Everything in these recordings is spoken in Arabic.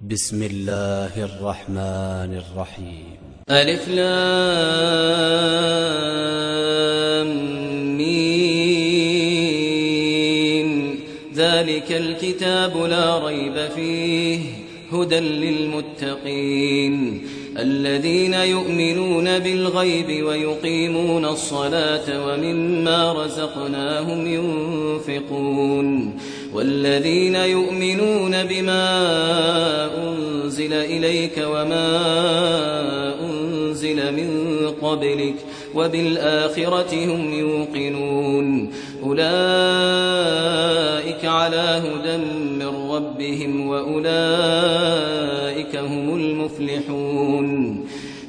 بسم الله الرحمن الرحيم. ألف لام ميم. ذلك الكتاب لا ريب فيه هدى للمتقين الذين يؤمنون بالغيب ويقيمون الصلاة ومما رزقناهم ينفقون والذين يؤمنون بما أنزل إليك وما أنزل من قبلك وبالآخرة هم يوقنون أولئك على هدى من ربهم وأولئك هم المفلحون.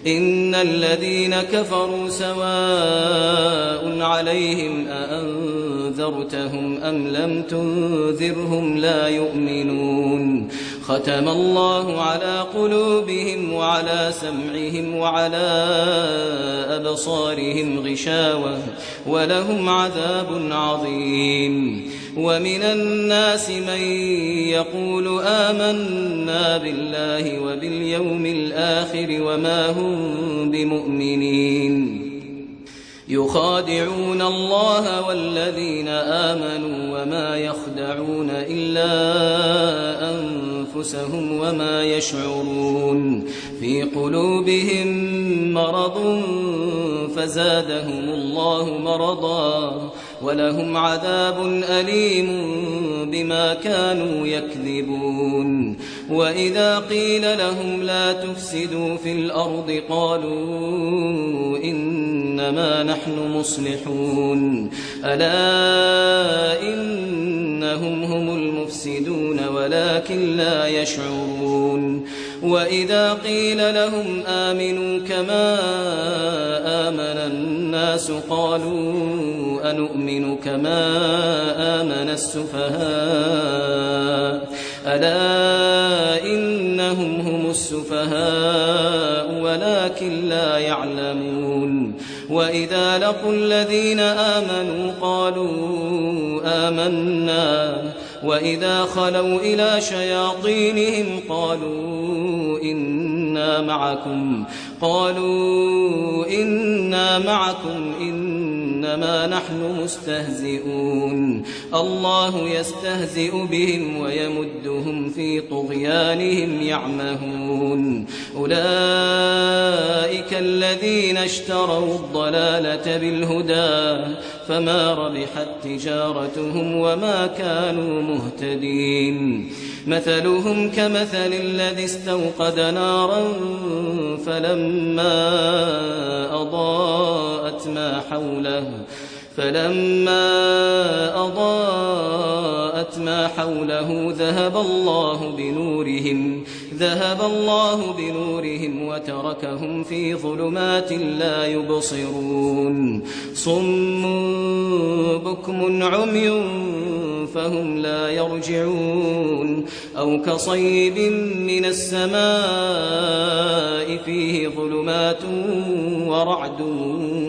إن الذين كفروا سواء عليهم أأنذرتهم أم لم تنذرهم لا يؤمنون. ختم الله على قلوبهم وعلى سمعهم وعلى أبصارهم غشاوة ولهم عذاب عظيم. ومن الناس من يقول آمنا بالله وباليوم الآخر وما هم بمؤمنين يخادعون الله والذين آمنوا وما يخدعون إلا أنفسهم وما يشعرون. في قلوبهم مرض فزادهم الله مرضا ولهم عذاب أليم بما كانوا يكذبون. وإذا قيل لهم لا تفسدوا في الأرض قالوا إنما نحن مصلحون ألا إنهم هم المفسدون ولكن لا يشعرون. وإذا قيل لهم آمنوا كما آمن الناس قالوا أنؤمن كما آمن السفهاء ألا إنهم هم السفهاء ولكن لا يعلمون. وإذا لقوا الذين آمنوا قالوا آمنا وإذا خلوا إلى شياطينهم قالوا إنا معكم إنما نحن مستهزئون. الله يستهزئ بهم ويمدهم في طغيانهم يعمهون. أولئك الذين اشتروا الضلالة بالهدى فما ربحت تجارتهم وما كانوا مهتدين. مثلهم كمثل الذي استوقد نارا فلما أضاءت ما حوله ذهب الله بنورهم وتركهم في ظلمات لا يبصرون. صم بكم عمي فهم لا يرجعون. أو كصيب من السماء فيه ظلمات ورعد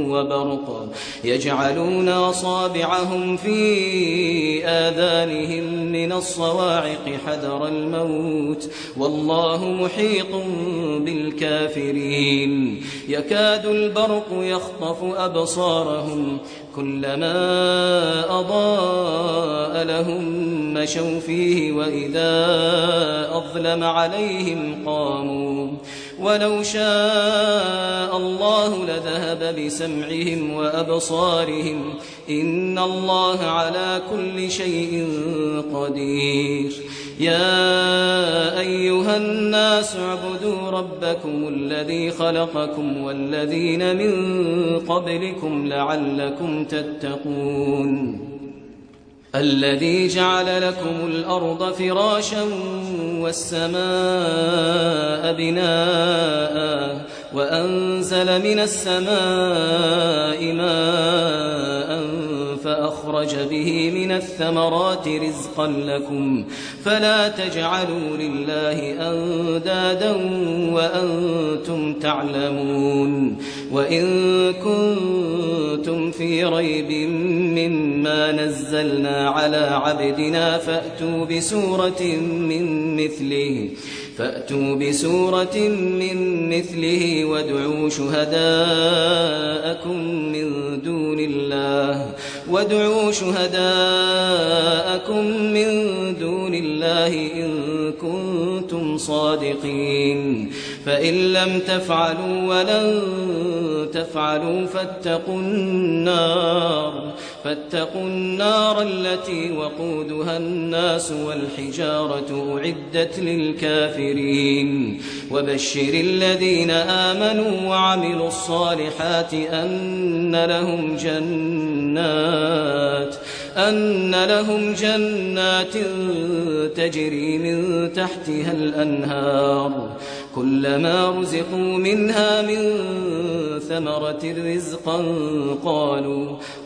وبرق يجعلون أصابعهم في آذانهم من الصواعق حذر الموت والله محيط بالكافرين. يكاد البرق يخطف أبصارهم كلما أضاء لهم مشوا فيه وإذا أظلم عليهم قاموا ولو شاء الله لذهب بسمعهم وأبصارهم إن الله على كل شيء قدير. يا أيها الناس اعبدوا ربكم الذي خلقكم والذين من قبلكم لعلكم تتقون. الذي جعل لكم الأرض فراشا والسماء بناء وأنزل من السماء ماء أخرج به من الثمرات رزقا لكم فلا تجعلوا لله أندادا وأنتم تعلمون وإن كنتم في ريب مما نزلنا على عبدنا فأتوا بسورة من مثله وادعوا شهداءكم من دون الله إن كنتم صادقين فإن لم تفعلوا ولن تفعلوا فاتقوا النار التي وقودها الناس والحجارة أعدت للكافرين وبشر الذين آمنوا وعملوا الصالحات أن لهم جنات تجري من تحتها الأنهار كلما رزقوا منها من ثمرة رزقا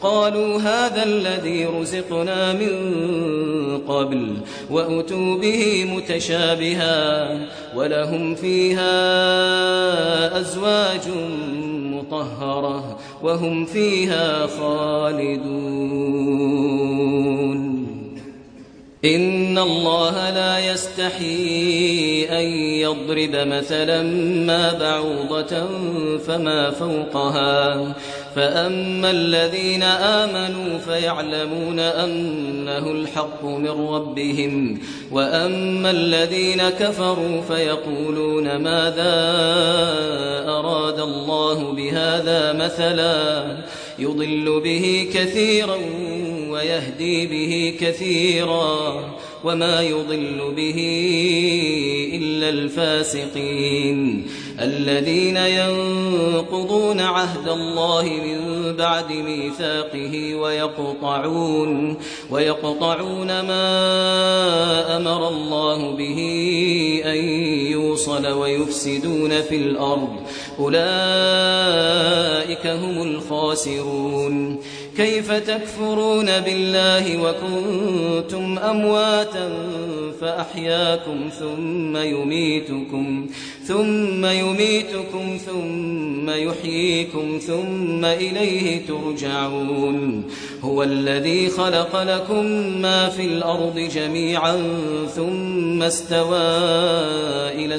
قالوا هذا الذي رزقنا من قبل وأتوا به متشابها ولهم فيها أزواج مطهرة وهم فيها خالدون إن الله لا يستحيي أن يضرب مثلا ما بعوضة فما فوقها فأما الذين آمنوا فيعلمون أنه الحق من ربهم وأما الذين كفروا فيقولون ماذا أراد الله بهذا مثلا يضل به كثيرا ويهدي به كثيرا وما يضل به إلا الفاسقين الذين ينقضون عهد الله من بعد ميثاقه ويقطعون ما أمر الله به أن يوصل ويفسدون في الأرض أولئك هم الخاسرون كيف تكفرون بالله وكنتم أمواتا فأحياكم ثم يميتكم ثم يحييكم ثم إليه ترجعون هو الذي خلق لكم ما في الأرض جميعا ثم استوى إلى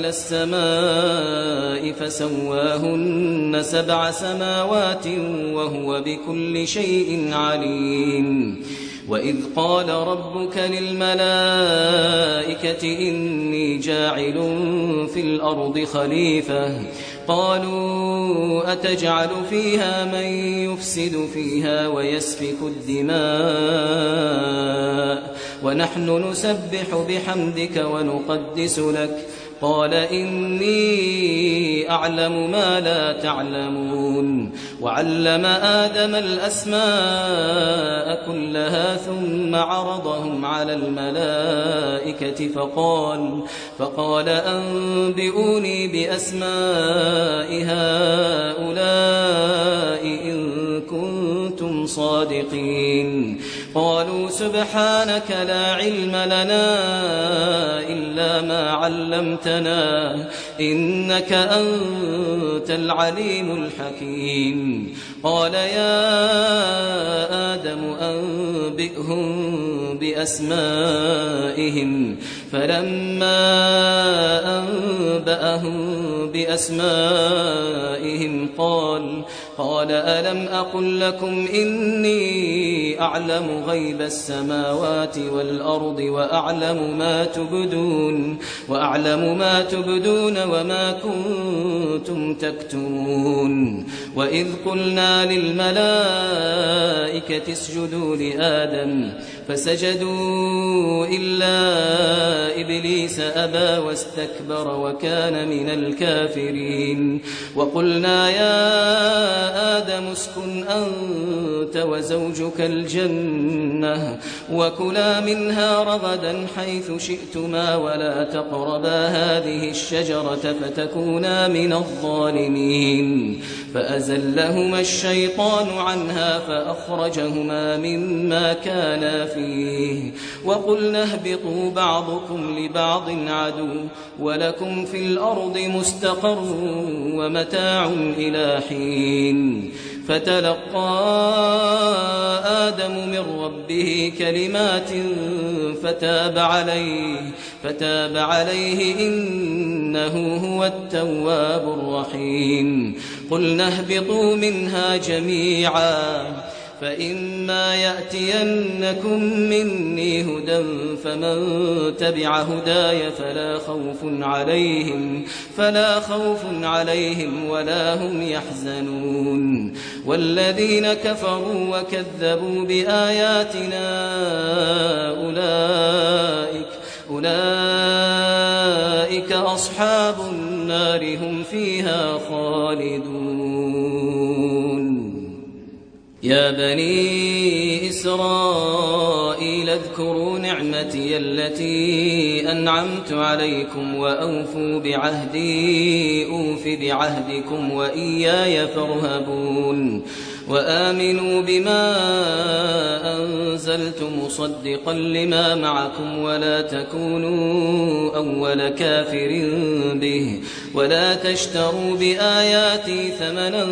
السماء فسواهن 7 سماوات وهو بكل شيء عليم وإذ قال ربك للملائكة إني جاعل في الأرض خليفة قالوا أتجعل فيها من يفسد فيها ويسفك الدماء ونحن نسبح بحمدك ونقدس لك قال إني أعلم ما لا تعلمون وعلم آدم الأسماء كلها ثم عرضهم على الملائكة فقال أنبئوني بأسماء هؤلاء إن كنتم صادقين قالوا سبحانك لا علم لنا إلا ما علمتنا إنك أنت العليم الحكيم قال يا آدم أنبئهم بأسمائهم فلما أنبأهم بأسمائهم قال ألم أقل لكم إني أعلم غيب السماوات والأرض وأعلم ما تبدون وما كنتم تكتمون وإذ قلنا للملائكة اسجدوا لآدم فسجدوا إلا إبليس أبى واستكبر وكان من الكافرين وقلنا يا آدم اسكن أنت وزوجك الجنة وكلا منها رغدا حيث شئتما ولا تقربا هذه الشجرة فتكونا من الظالمين فأزلهما الشيطان عنها فأخرجهما مما كانا فيه وقلنا اهبطوا بعضكم لبعض عدو ولكم في الأرض مستقر ومتاع إلى حين فتلقى آدم من ربه كلمات فتاب عليه إنه هو التواب الرحيم قلنا اهبطوا منها جميعا فإما يأتينكم مني هدى فمن تبع هداي فلا خوف عليهم ولا هم يحزنون والذين كفروا وكذبوا بآياتنا أولئك أصحاب النار هم فيها خالدون يا بني إسرائيل اذكروا نعمتي التي أنعمت عليكم وأوفوا بعهدي أوف بعهدكم وإياي فارهبون وآمنوا بما أنزلت مصدقا لما معكم ولا تكونوا أول كافر به ولا تشتروا بآياتي ثمنا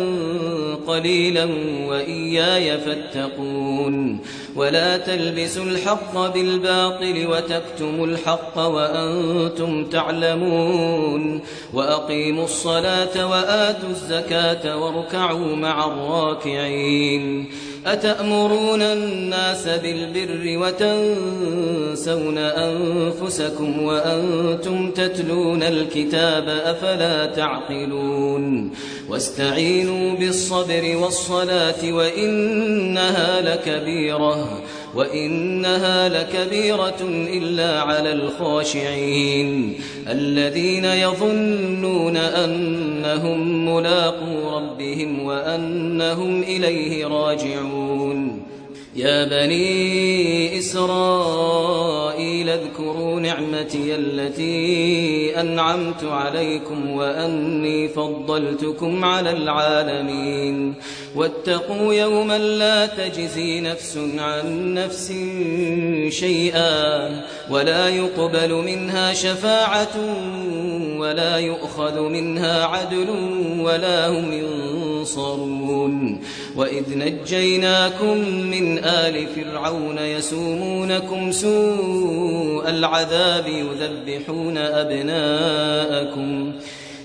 قليلا وإياي فاتقون ولا تلبسوا الحق بالباطل وتكتموا الحق وأنتم تعلمون وأقيموا الصلاة وآتوا الزكاة واركعوا مع الراكعين أتأمرون الناس بالبر وتنسون أنفسكم وأنتم تتلون الكتاب أفلا تعقلون واستعينوا بالصبر والصلاة وإنها لكبيرة إلا على الخاشعين الذين يظنون أنهم ملاقو ربهم وأنهم إليه راجعون يا بني إسرائيل اذكروا نعمتي التي أنعمت عليكم وأني فضلتكم على العالمين واتقوا يوما لا تجزي نفس عن نفس شيئا ولا يقبل منها شفاعة ولا يؤخذ منها عدل ولا هم ينصرون وإذ نجيناكم من آل فرعون يسومونكم سوء العذاب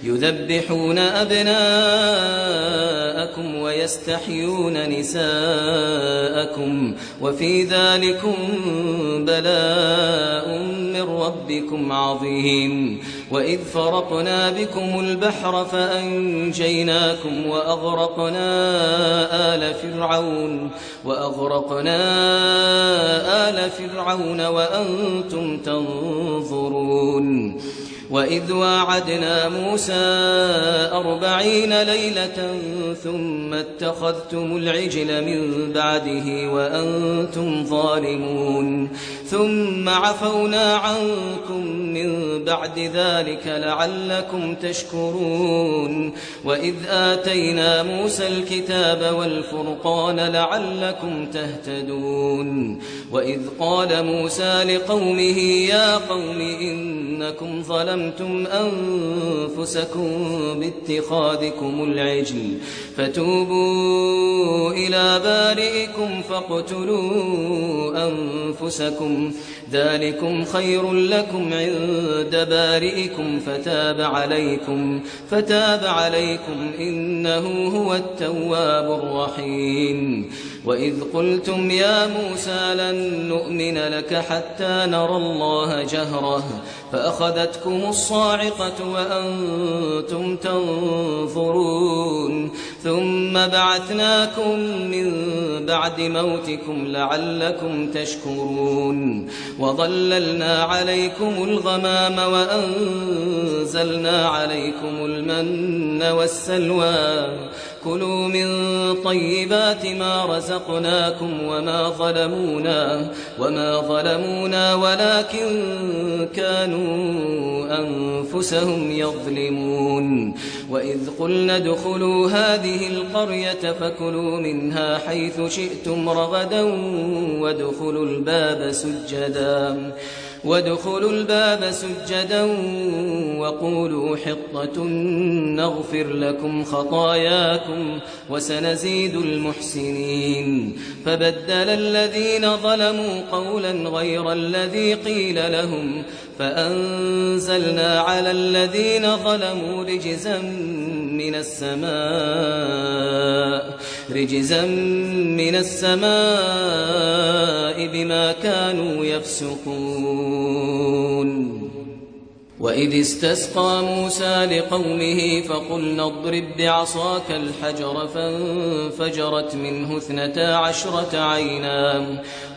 يذبحون أبناءكم ويستحيون نساءكم وفي ذلكم بلاء من ربكم عظيم وإذ فرقنا بكم البحر فأنجيناكم وأغرقنا آل فرعون وأنتم تنظرون وإذ واعدنا موسى 40 ليلة ثم اتخذتم العجل من بعده وأنتم ظالمون ثم عفونا عنكم من بعد ذلك لعلكم تشكرون وإذ آتينا موسى الكتاب والفرقان لعلكم تهتدون وإذ قال موسى لقومه يا قوم إنكم ظلمتم أنفسكم باتخاذكم العجل فتوبوا إلى بارئكم فاقتلوا أنفسكم ذلكم خير لكم عند بارئكم فتاب عليكم إنه هو التواب الرحيم وإذ قلتم يا موسى لن نؤمن لك حتى نرى الله جهرة فأخذتكم الصاعقة وأنتم تنظرون ثم بعثناكم من بعد موتكم لعلكم تشكرون وظللنا عليكم الغمام وأنزلنا عليكم المن والسلوى كلوا من طيبات ما رزقناكم وما ظلمونا ولكن كانوا أنفسهم يظلمون وإذ قلنا ادخلوا هذه القرية فكلوا منها حيث شئتم رغدا وادخلوا الباب سجدا وقولوا حطة نغفر لكم خطاياكم وسنزيد المحسنين فبدل الذين ظلموا قولا غير الذي قيل لهم فأنزلنا على الذين ظلموا رجزا من السماء بما كانوا يفسقون وإذ استسقى موسى لقومه فقلنا اضرب بعصاك الحجر فانفجرت منه 12 عينا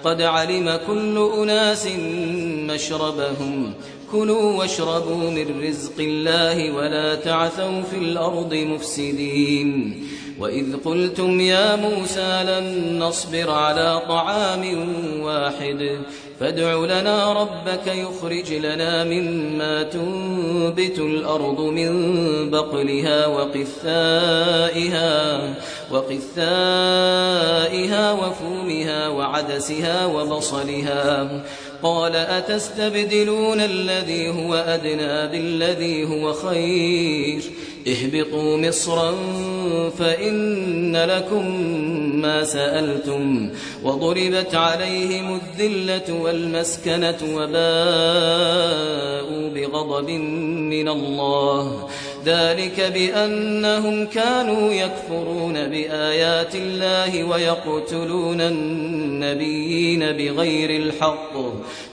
قد علم كل أناس مشربهم كلوا واشربوا من رزق الله ولا تعثوا في الأرض مفسدين وإذ قلتم يا موسى لن نصبر على طعام واحد فادع لنا ربك يخرج لنا مما تنبت الأرض من بقلها وقثائها وفومها وعدسها وبصلها قال أتستبدلون الذي هو أدنى بالذي هو خير اهبطوا مصرا فإن لكم ما سألتم وضربت عليهم الذلة والمسكنة وباءوا بغضب من الله ذلك بأنهم كانوا يكفرون بآيات الله ويقتلون النبيين بغير الحق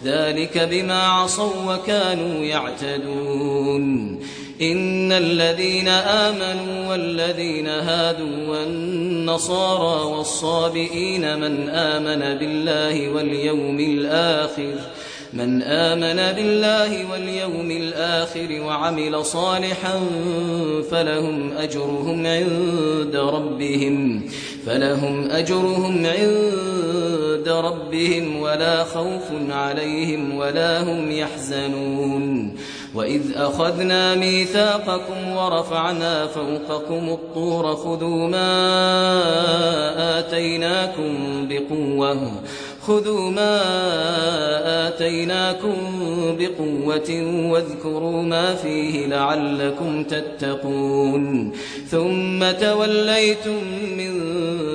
ذلك بما عصوا وكانوا يعتدون إن الذين آمنوا والذين هادوا والنصارى والصابئين من آمن بالله واليوم الآخر وعمل صالحا فلهم أجرهم عند ربهم ولا خوف عليهم ولا هم يحزنون وإذ أخذنا ميثاقكم ورفعنا فوقكم الطور خذوا ما آتيناكم بقوة واذكروا ما فيه لعلكم تتقون ثم توليتم من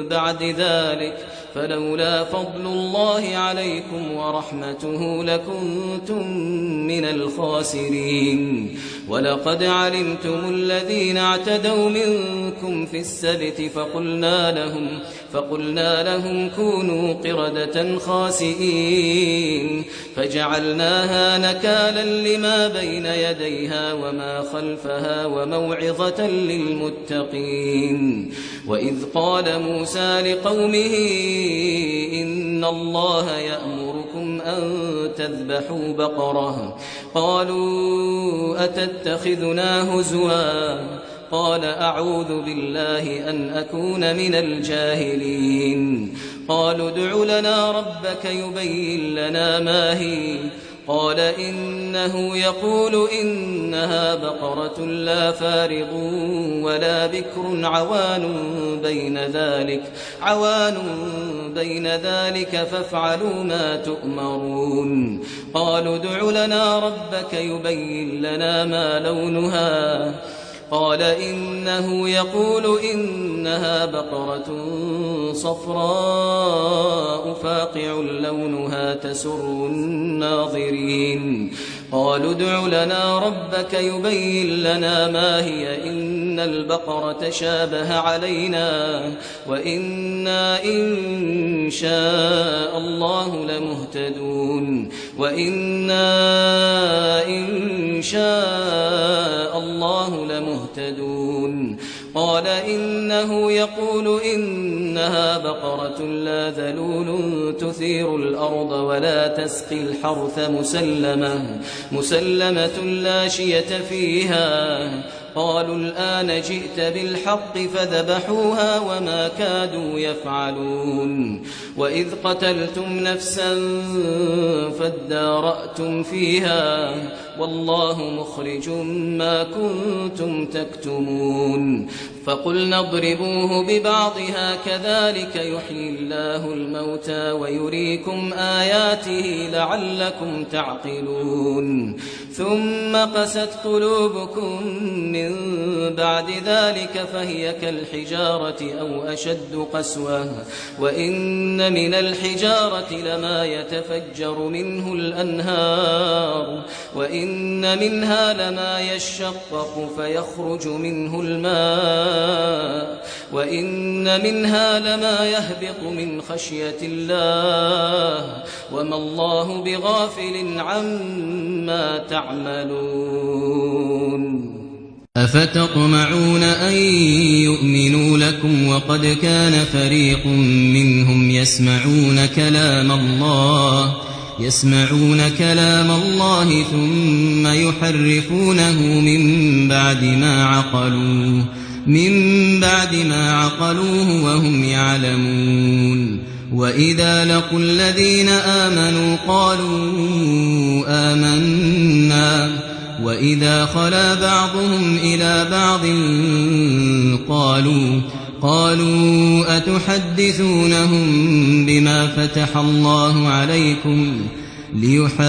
بعد ذلك فلولا فضل الله عليكم ورحمته لكنتم من الخاسرين ولقد علمتم الذين اعتدوا منكم في السبت فقلنا لهم كونوا قردة خاسئين فجعلناها نكالا لما بين يديها وما خلفها وموعظة للمتقين وإذ قال موسى لقومه إن الله يأمركم أن تذبحوا بقرة قالوا أتتخذنا هزوا قال أعوذ بالله أن أكون من الجاهلين قالوا ادع لنا ربك يبين لنا ما هي قال إنه يقول إنها بقرة لا فارض ولا بكر عوان بين ذلك فافعلوا ما تؤمرون قالوا ادع لنا ربك يبين لنا ما لونها قال إنه يقول إنها بقرة صفراء فاقع لونها تسر الناظرين قالوا ادع لنا ربك يبين لنا ما هي إن البقرة شابه علينا وإنا إن شاء الله لمهتدون قال إنه يقول إنها بقرة لا ذلول تثير الأرض ولا تسقي الحرث مسلمة لا شية فيها قالوا الآن جئت بالحق فذبحوها وما كادوا يفعلون وإذ قتلتم نفسا فادارأتم فيها والله مخرج ما كنتم تكتمون فقلنا اضربوه ببعضها كذلك يحيي الله الموتى ويريكم آياته لعلكم تعقلون ثم قست قلوبكم من بعد ذلك فهي كالحجارة أو أشد قسوة وإن من الحجارة لما يتفجر منه الأنهار وإن منها لما يشقق فيخرج منه الماء وإن منها لما يهبط من خشية الله وما الله بغافل عما تعملون أفتطمعون أن يؤمنوا لكم وقد كان فريق منهم يسمعون كلام الله ثم يحرفونه من بعد ما عقلوه وهم يعلمون وإذا لقوا الذين آمنوا قالوا آمنا وإذا خلا بعضهم إلى بعض قالوا أتحدثونهم بما فتح الله عليكم ليحاجوكم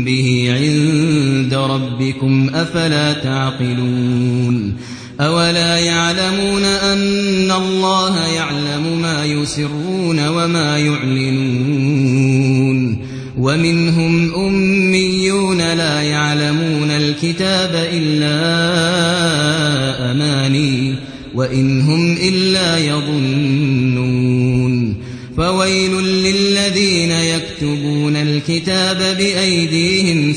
به عند ربكم أفلا تعقلون أولا يعلمون أن الله يعلم ما يسرون وما يعلنون ومنهم أميون لا يعلمون الكتاب إلا أماني وإن هم إلا يظنون فويل للذين يكتبون الكتاب بأيديهم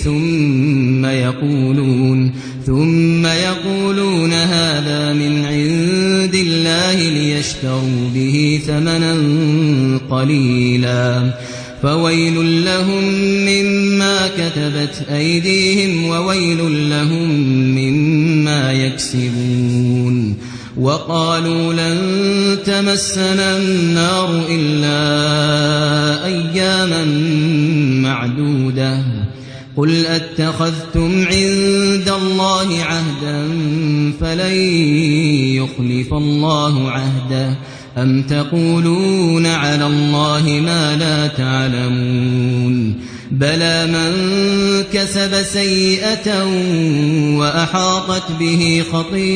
ثم يقولون هذا من عند الله ليشتروا به ثمنا قليلا فويل لهم مما كتبت أيديهم وويل لهم مما يكسبون وقالوا لن تمسنا النار إلا أياما معدودة قل أتخذتم عند الله عهدا فلن يخلف الله عهده أم تقولون على الله ما لا تعلمون بلى من كسب سيئة وأحاطت به خطيئته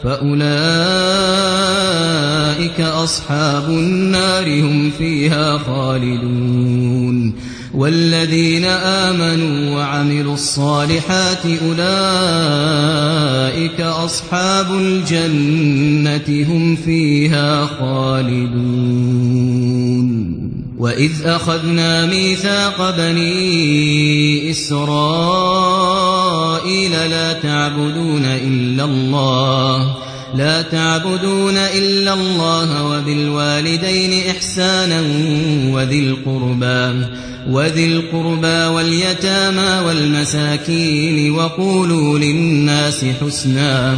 فأولئك أصحاب النار هم فيها خالدون والذين آمنوا وعملوا الصالحات أولئك أصحاب الجنة هم فيها خالدون وإذ أخذنا ميثاق بني إسرائيل لا تعبدون إلا الله وبالوالدين إحسانا وذي القربى واليتامى والمساكين وقولوا للناس حسنا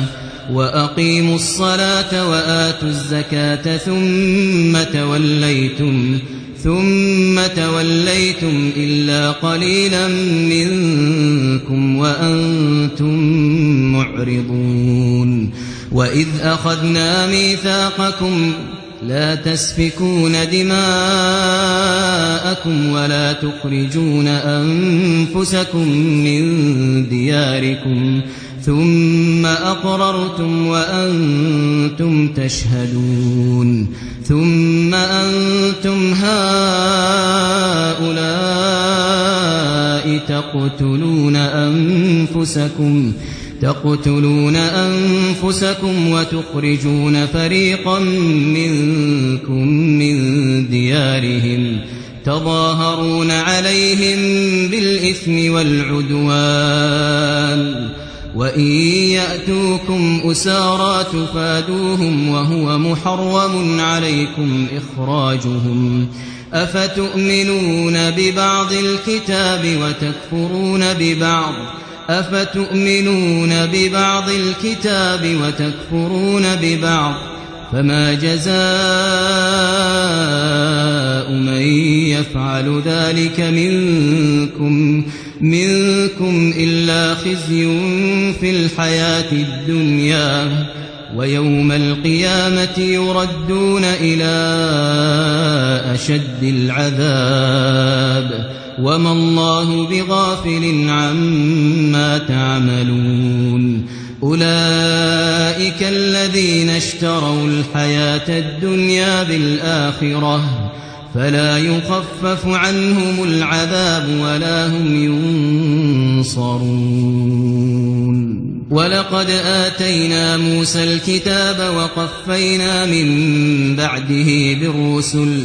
وأقيموا الصلاة وآتوا الزكاة ثم توليتم إلا قليلا منكم وأنتم معرضون وإذ أخذنا ميثاقكم لا تسفكون دماءكم ولا تخرجون أنفسكم من دياركم ثم أقررتم وأنتم تشهدون ثم أنتم هؤلاء تقتلون أنفسكم وتخرجون فريقا منكم من ديارهم تظاهرون عليهم بالإثم والعدوان وإن يأتوكم أسارى تفادوهم وهو محرم عليكم إخراجهم أفتؤمنون ببعض الكتاب وتكفرون ببعض فما جزاء من يفعل ذلك منكم إلا خزي في الحياة الدنيا ويوم القيامة يردون إلى أشد العذاب وما الله بغافل عما تعملون أولئك الذين اشتروا الحياة الدنيا بالآخرة فلا يخفف عنهم العذاب ولا هم ينصرون ولقد آتينا موسى الكتاب وقفينا من بعده بالرسل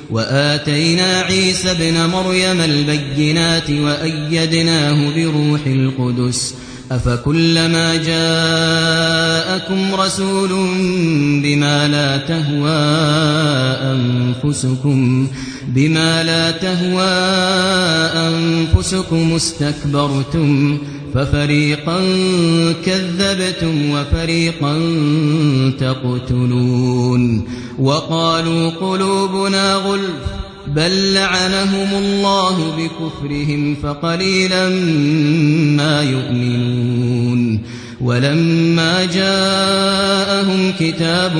وآتينا عيسى ابن مريم البينات وأيدناه بروح القدس أفكلما جاءكم رسول بما لا تهوى أنفسكم استكبرتم ففريقا كذبتم وفريقا تقتلون وقالوا قلوبنا غلف بل لعنهم الله بكفرهم فقليلا ما يؤمنون ولما جاءهم كتاب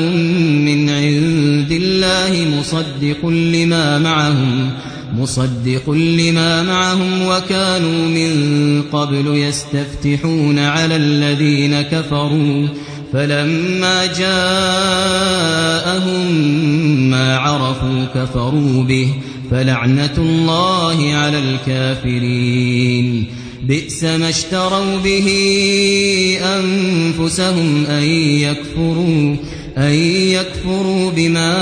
من عند الله مصدق لما معهم وكانوا من قبل يستفتحون على الذين كفروا فلما جاءهم ما عرفوا كفروا به فلعنة الله على الكافرين بئس ما اشتروا به أنفسهم أن يكفروا بما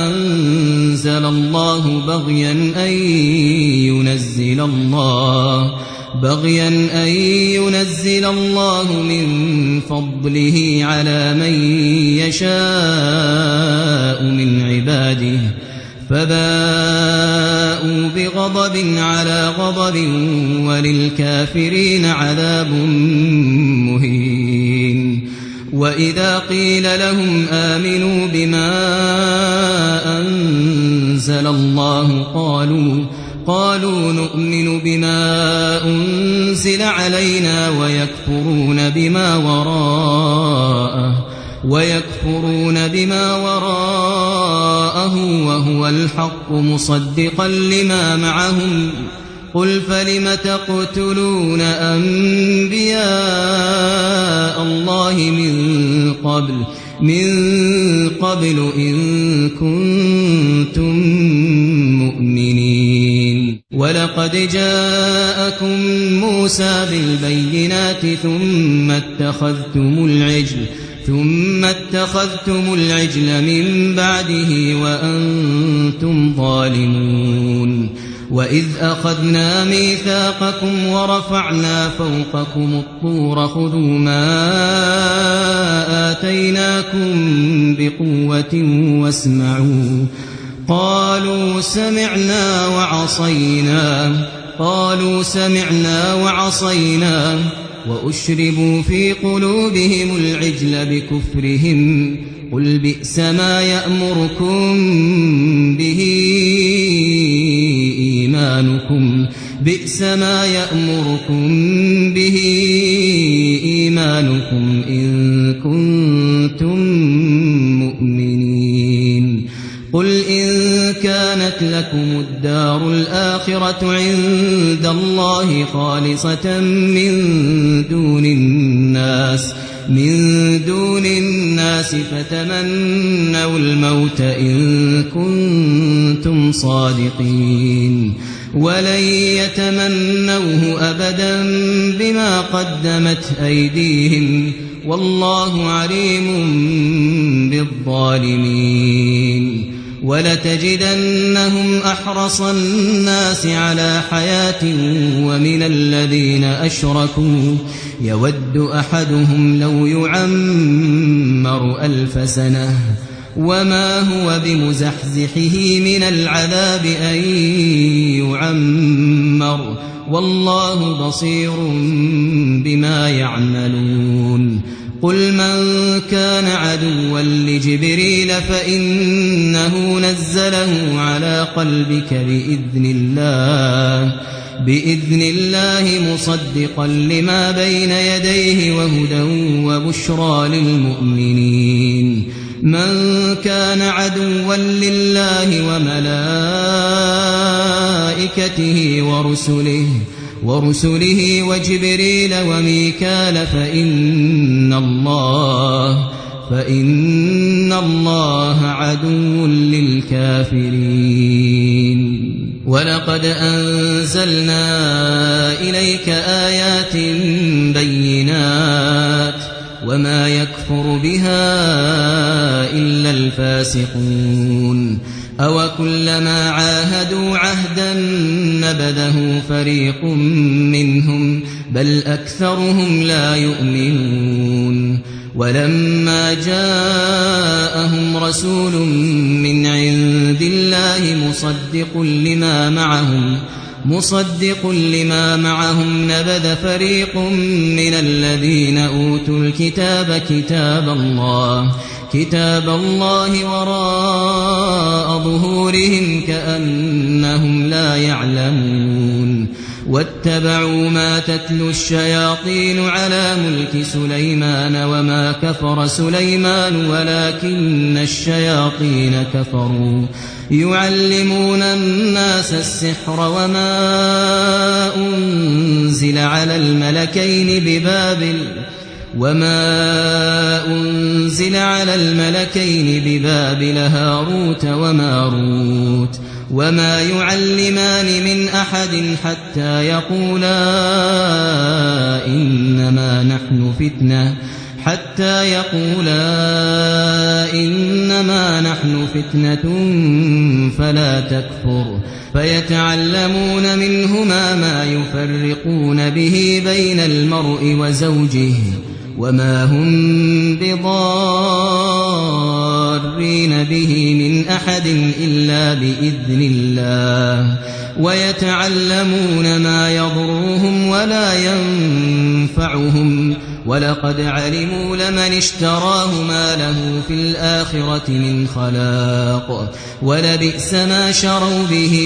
أنزل الله بغيا أن ينزل الله من فضله على من يشاء من عباده فباءوا بغضب على غضب وللكافرين عذاب مهين وإذا قيل لهم آمنوا بما أنزل الله قالوا نؤمن بما أنزل علينا ويكفرون بما وراءه وهو الحق مصدقا لما معهم قل فلم تقتلون أنبياء الله من قبل إن كنتم مؤمنين ولقد جاءكم موسى بالبينات ثم اتخذتم العجل من بعده وأنتم ظالمون وإذ أخذنا ميثاقكم ورفعنا فوقكم الطور خذوا ما آتيناكم بقوة واسمعوا قالوا سمعنا وعصينا وأشربوا في قلوبهم العجل بكفرهم قل بئس ما يأمركم به إيمانكم إن كنتم مؤمنين قل إن كانت لكم الدار الآخرة عند الله خالصة من دون الناس فتمنوا الموت إن كنتم صادقين ولن يتمنوه أبدا بما قدمت أيديهم والله عليم بالظالمين ولتجدنهم أحرص الناس على حياة ومن الذين أشركوا يود أحدهم لو يعمر 1000 سنة وما هو بمزحزحه من العذاب أن يعمر والله بصير بما يعملون قل من كان عدوا لجبريل فإنه نزله على قلبك بإذن الله مصدقا لما بين يديه وهدى وبشرى للمؤمنين من كان عدوا لله وملائكته ورسله وجبريل وميكال فإن الله عدو للكافرين ولقد أنزلنا إليك آيات بينات وما يكفر بها إلا الفاسقون أوكلما عاهدوا عهدا نبذه فريق منهم بل أكثرهم لا يؤمنون ولما جاءهم رسول من عند الله مصدق لما معهم نبذ فريق من الذين أوتوا الكتاب كتاب الله وراء ظهورهم كأنهم لا يعلمون واتبعوا ما تتلو الشياطين على ملك سليمان وما كفر سليمان ولكن الشياطين كفروا يعلمون الناس السحر وما أنزل على الملكين ببابل هاروت وماروت وما يعلمان من أحد حتى يقولا إنما نحن فتنة فلا تكفر فيتعلمون منهما ما يفرقون به بين المرء وزوجه وما هم بضارين به من أحد إلا بإذن الله ويتعلمون ما يضرهم ولا ينفعهم ولقد علموا لمن اشتراه ما له في الآخرة من خلاق ولبئس ما شروا به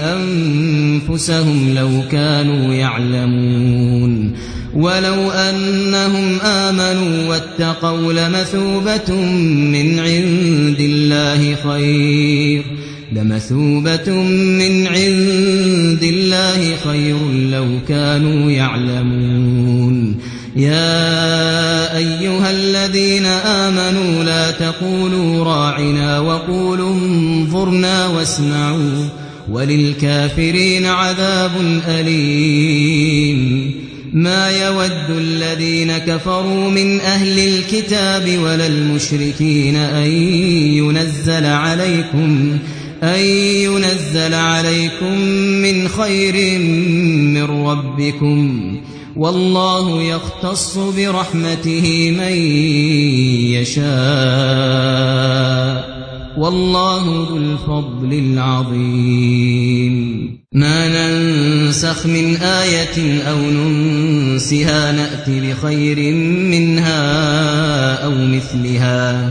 أنفسهم لو كانوا يعلمون ولو أنهم آمنوا واتقوا لمثوبة من عند الله خير لو كانوا يعلمون يا أيها الذين آمنوا لا تقولوا راعنا وقولوا انظرنا واسمعوا وللكافرين عذاب أليم ما يود الذين كفروا من أهل الكتاب ولا المشركين أن ينزل عليكم من خير من ربكم والله يختص برحمته من يشاء والله ذو الفضل العظيم ما ننسخ من آية أو ننسها نأتي بخير منها أو مثلها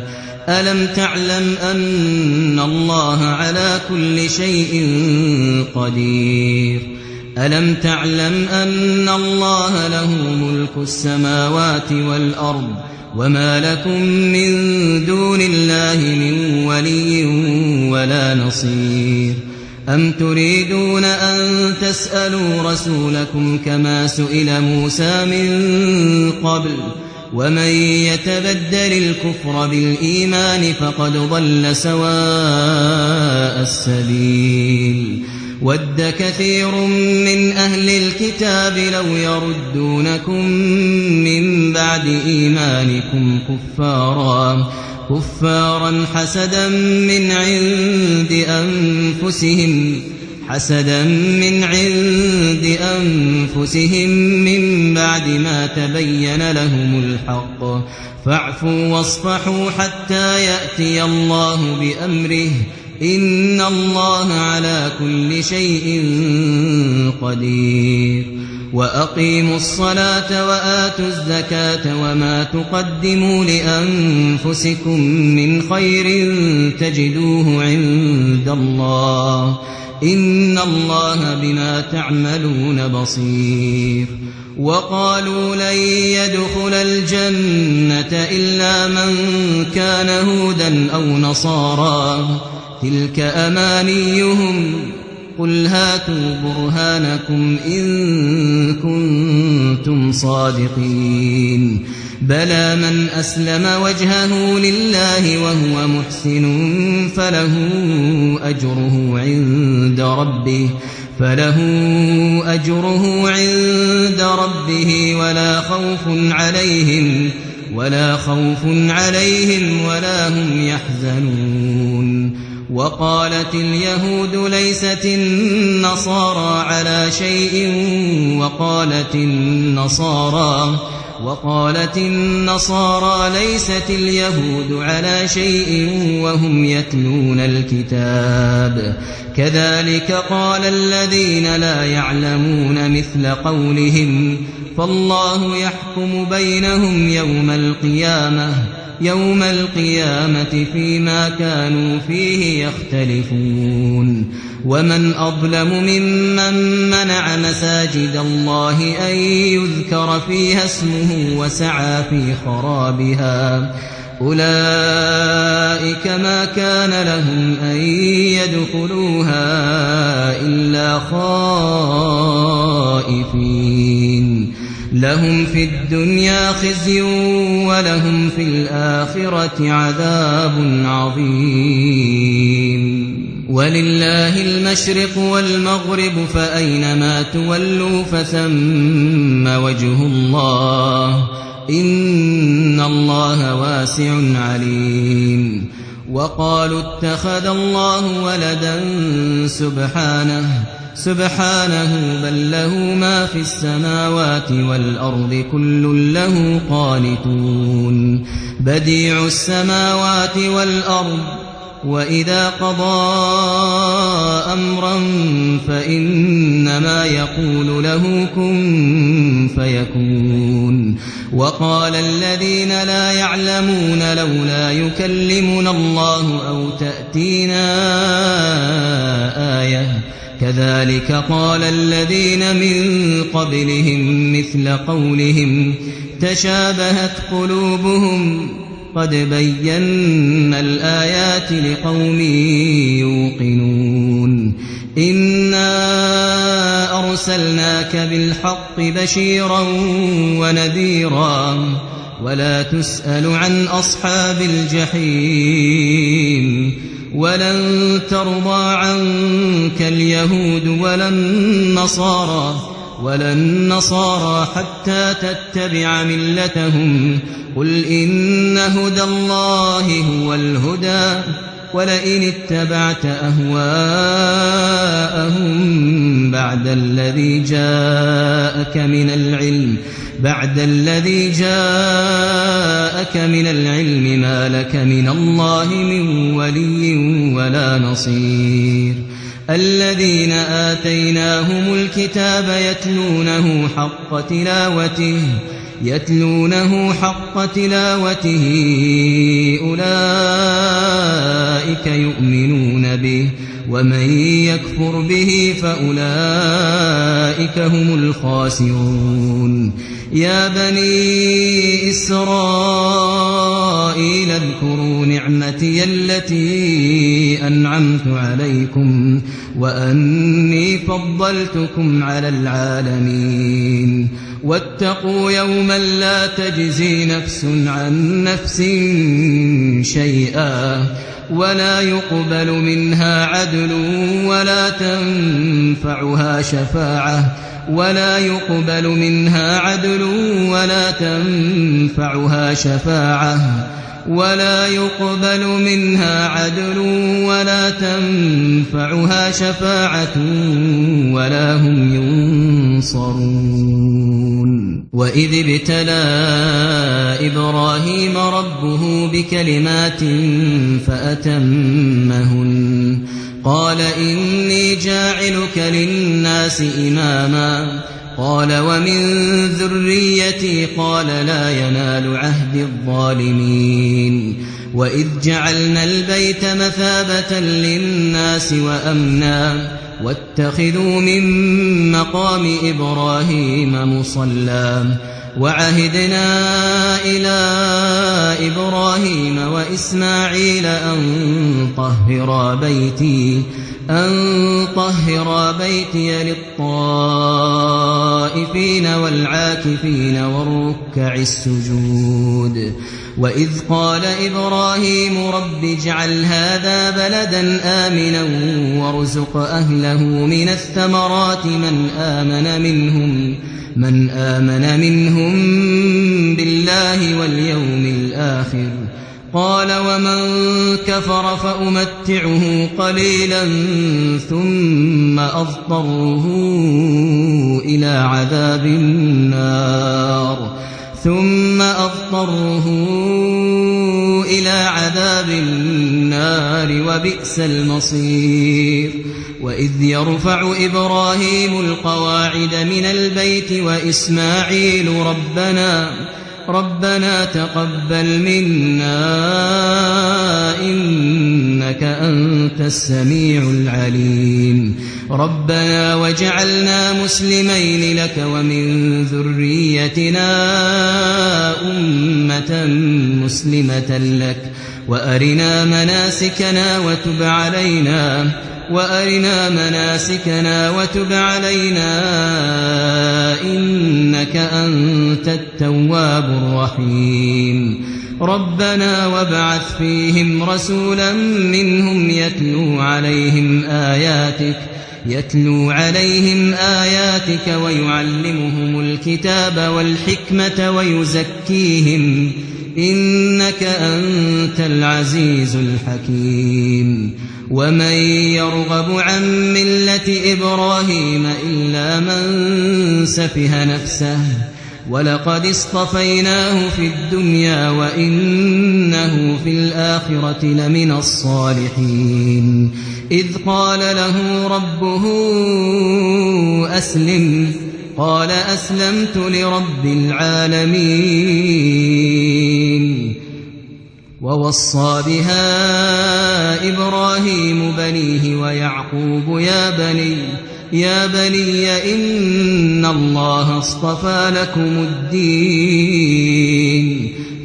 ألم تعلم أن الله على كل شيء قدير ألم تعلم أن الله له ملك السماوات والأرض وما لكم من دون الله من ولي ولا نصير أم تريدون أن تسألوا رسولكم كما سئل موسى من قبل ومن يتبدل الكفر بالإيمان فقد ضل سواء السبيل ود كثير من أهل الكتاب لو يردونكم من بعد إيمانكم كفارا حسدا من عند أنفسهم من بعد ما تبين لهم الحق فاعفوا واصفحوا حتى يأتي الله بأمره إن الله على كل شيء قدير وأقيموا الصلاة وآتوا الزكاة وما تقدموا لأنفسكم من خير تجدوه عند الله إن الله بما تعملون بصير وقالوا لن يدخل الجنة إلا من كان هودا أو نصارى تلك أمانيهم قل هاتوا برهانكم إن كنتم صادقين بلى من أسلم وجهه لله وهو محسن فله أجره عند ربه ولا خوف عليهم ولا هم يحزنون وقالت اليهود ليست النصارى على شيء وقالت النصارى ليست اليهود على شيء وهم يتلون الكتاب كذلك قال الذين لا يعلمون مثل قولهم فالله يحكم بينهم يوم القيامة فيما كانوا فيه يختلفون ومن أظلم ممن منع مساجد الله أن يذكر فيها اسمه وسعى في خرابها أولئك ما كان لهم أن يدخلوها إلا خائفين لهم في الدنيا خزي ولهم في الآخرة عذاب عظيم ولله المشرق والمغرب فأينما تولوا فثم وجه الله إن الله واسع عليم وقالوا اتخذ الله ولدا سبحانه بل له ما في السماوات والأرض كل له قانتون بديع السماوات والأرض وإذا قضى أمرا فإنما يقول له كن فيكون وقال الذين لا يعلمون لولا يكلمنا الله أو تأتينا آية كذلك قال الذين من قبلهم مثل قولهم تشابهت قلوبهم قد بينا الآيات لقوم يوقنون إنا أرسلناك بالحق بشيرا ونذيرا ولا تسأل عن أصحاب الجحيم ولن ترضى عنك اليهود ولا النصارى حتى تتبع ملتهم قل إن هدى الله هو الهدى ولئن اتبعت أهواءهم بعد الذي جاءك من العلم ما لك من الله من ولي ولا نصير الذين آتيناهم الكتاب يتلونه حق تلاوته أولئك يؤمنون به ومن يكفر به فأولئك هم الخاسرون يا بني إسرائيل اذكروا نعمتي التي أنعمت عليكم وأني فضلتكم على العالمين واتقوا يوما لا تجزي نفس عن نفس شيئا ولا يقبل منها عدل ولا تنفعها شفاعة ولا يقبل منها عدل ولا تنفعها شفاعة ولا هم ينصرون وإذ ابتلى إبراهيم ربه بكلمات فأتمهن قال إني جاعلك للناس إماما قال ومن ذريتي قال لا ينال عهد الظالمين وإذ جعلنا البيت مثابة للناس وأمنا واتخذوا من مقام إبراهيم مصلى وعهدنا إلى إبراهيم وإسماعيل أن طهرا بيتي للطائفين والعاكفين والركع السجود وإذ قال إبراهيم رب اجعل هذا بلدا آمنا وارزق أهله من الثمرات من آمن منهم بالله واليوم الآخر قال ومن كفر فأمتعه قليلا ثم أضطره إلى عذاب النار وبئس المصير وإذ يرفع إبراهيم القواعد من البيت وإسماعيل ربنا تقبل منا إنك أنت السميع العليم ربنا وجعلنا مسلمين لك ومن ذريتنا أمة مسلمة لك وأرنا مناسكنا وتب علينا إنك أنت التواب الرحيم ربنا وابعث فيهم رسولا منهم يتلو عليهم آياتك ويعلمهم الكتاب والحكمة ويزكيهم إنك أنت العزيز الحكيم ومن يرغب عن ملة إبراهيم إلا من سفه نفسه ولقد اصطفيناه في الدنيا وإنه في الآخرة لمن الصالحين إذ قال له ربه أسلم قال أسلمت لرب العالمين ووصى بها إبراهيم بنيه ويعقوب يا بني إن الله اصطفى لكم الدين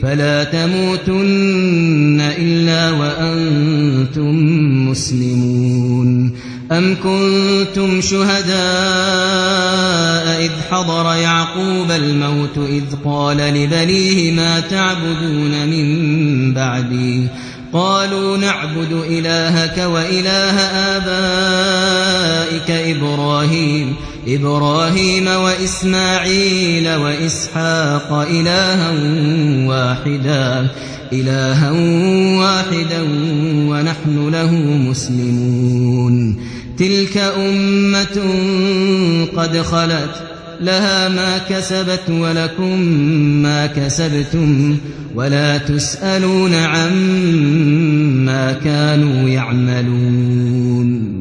فلا تموتن إلا وأنتم مسلمون أم كنتم شهداء إذ حضر يعقوب الموت إذ قال لبنيه ما تعبدون من بعدي قالوا نعبد إلهك وإله آبائك إبراهيم وإسماعيل وإسحاق إلها واحدا ونحن له مسلمون تلك أمة قد خلت لها ما كسبت ولكم ما كسبتم ولا تسألون عما كانوا يعملون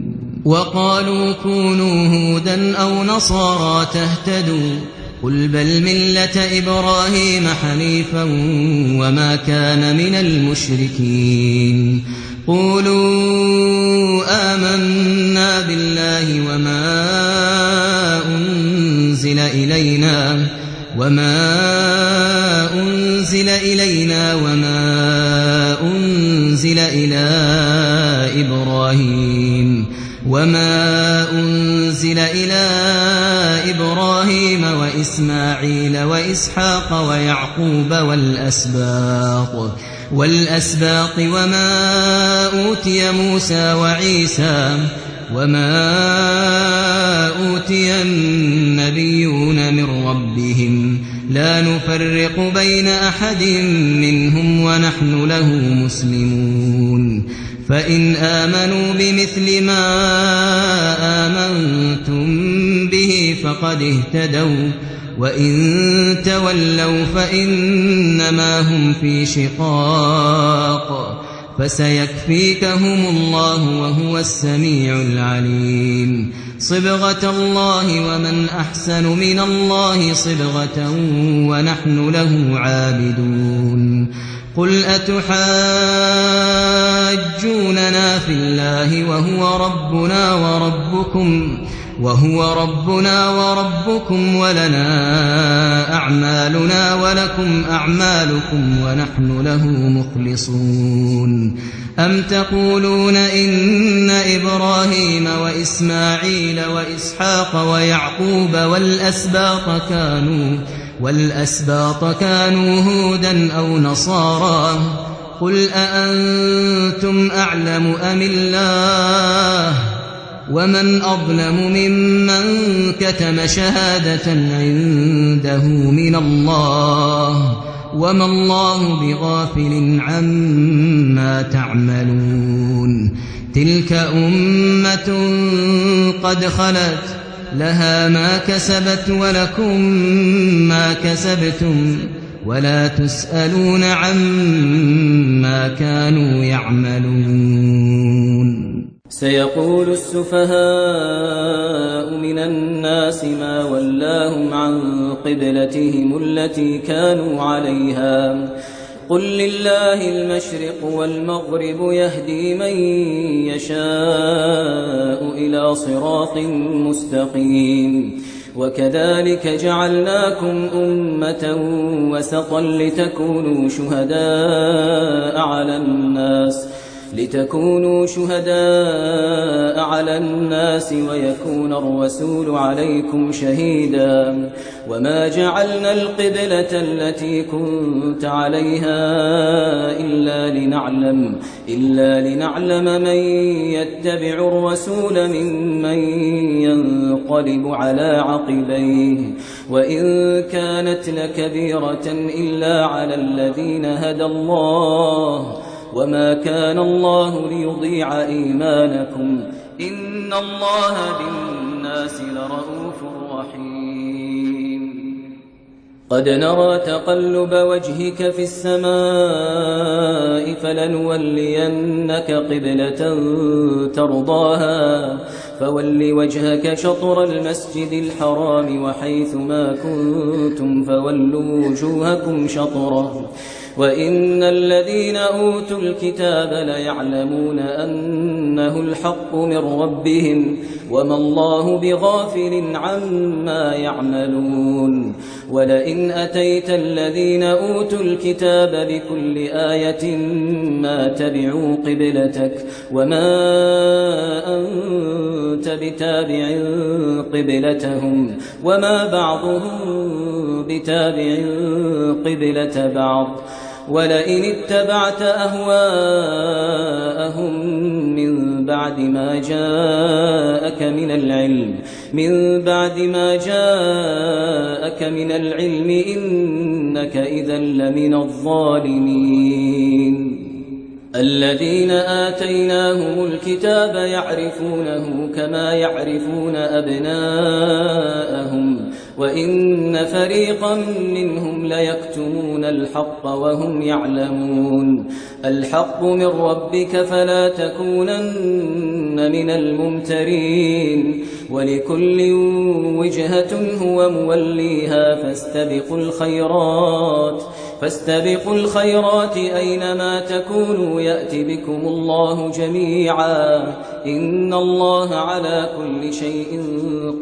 وقالوا كونوا هودا أو نصارى تهتدوا قل بل ملة إبراهيم حنيفا وما كان من المشركين قولوا آمنا بالله وما أنزل إلينا وما أنزل إلى إبراهيم وإسماعيل وإسحاق ويعقوب والأسباط وما أوتي موسى وعيسى وما أوتي النبيون من ربهم لا نفرق بين أحد منهم ونحن له مسلمون فإن آمنوا بمثل ما آمنتم به فقد اهتدوا وإن تولوا فإنما هم في شقاق فسيكفيكهم الله وهو السميع العليم صبغة الله ومن أحسن من الله صبغة ونحن له عابدون قل أتحاجوننا في الله وهو ربنا وربكم ولنا أعمالنا ولكم أعمالكم ونحن له مخلصون أم تقولون إن إبراهيم وإسماعيل وإسحاق ويعقوب والأسباط كانوا هودا أو نصارى قل أأنتم أعلم أم الله ومن أظلم ممن كتم شهادة عنده من الله وما الله بغافل عما تعملون تلك أمة قد خلت لها ما كسبت ولكم ما كسبتم ولا تسألون عما كانوا يعملون سيقول السفهاء من الناس ما ولاهم عن قبلتهم التي كانوا عليها قل لله المشرق والمغرب يهدي من يشاء إلى صراط مستقيم وكذلك جعلناكم أمة وسطا لتكونوا شهداء على الناس ويكون الرسول عليكم شهيدا وما جعلنا القبلة التي كنت عليها إلا لنعلم من يتبع الرسول ممن ينقلب على عقبيه وإن كانت لكبيرة إلا على الذين هدى الله وما كان الله ليضيع إيمانكم إن الله بالناس لرءوف رحيم قد نرى تقلب وجهك في السماء فلنولينك قبلة ترضاها فول وجهك شطر المسجد الحرام وحيث ما كنتم فولوا وجوهكم شطره وإن الذين أوتوا الكتاب ليعلمون أنه الحق من ربهم وما الله بغافل عما يعملون ولئن أتيت الذين أوتوا الكتاب بكل آية ما تبعوا قبلتك وما أنت بتابع قبلتهم وما بعضهم بتابع قبلة بعض ولئن اتبعت أهواءهم من بعد ما جاءك من العلم إنك إذا لمن الظالمين الذين آتيناهم الكتاب يعرفونه كما يعرفون أبناءهم وإن فريقا منهم ليكتمون الحق وهم يعلمون الحق من ربك فلا تكونن من الممترين ولكل وجهة هو موليها فاستبقوا الخيرات أينما تكونوا يأت بكم الله جميعا إن الله على كل شيء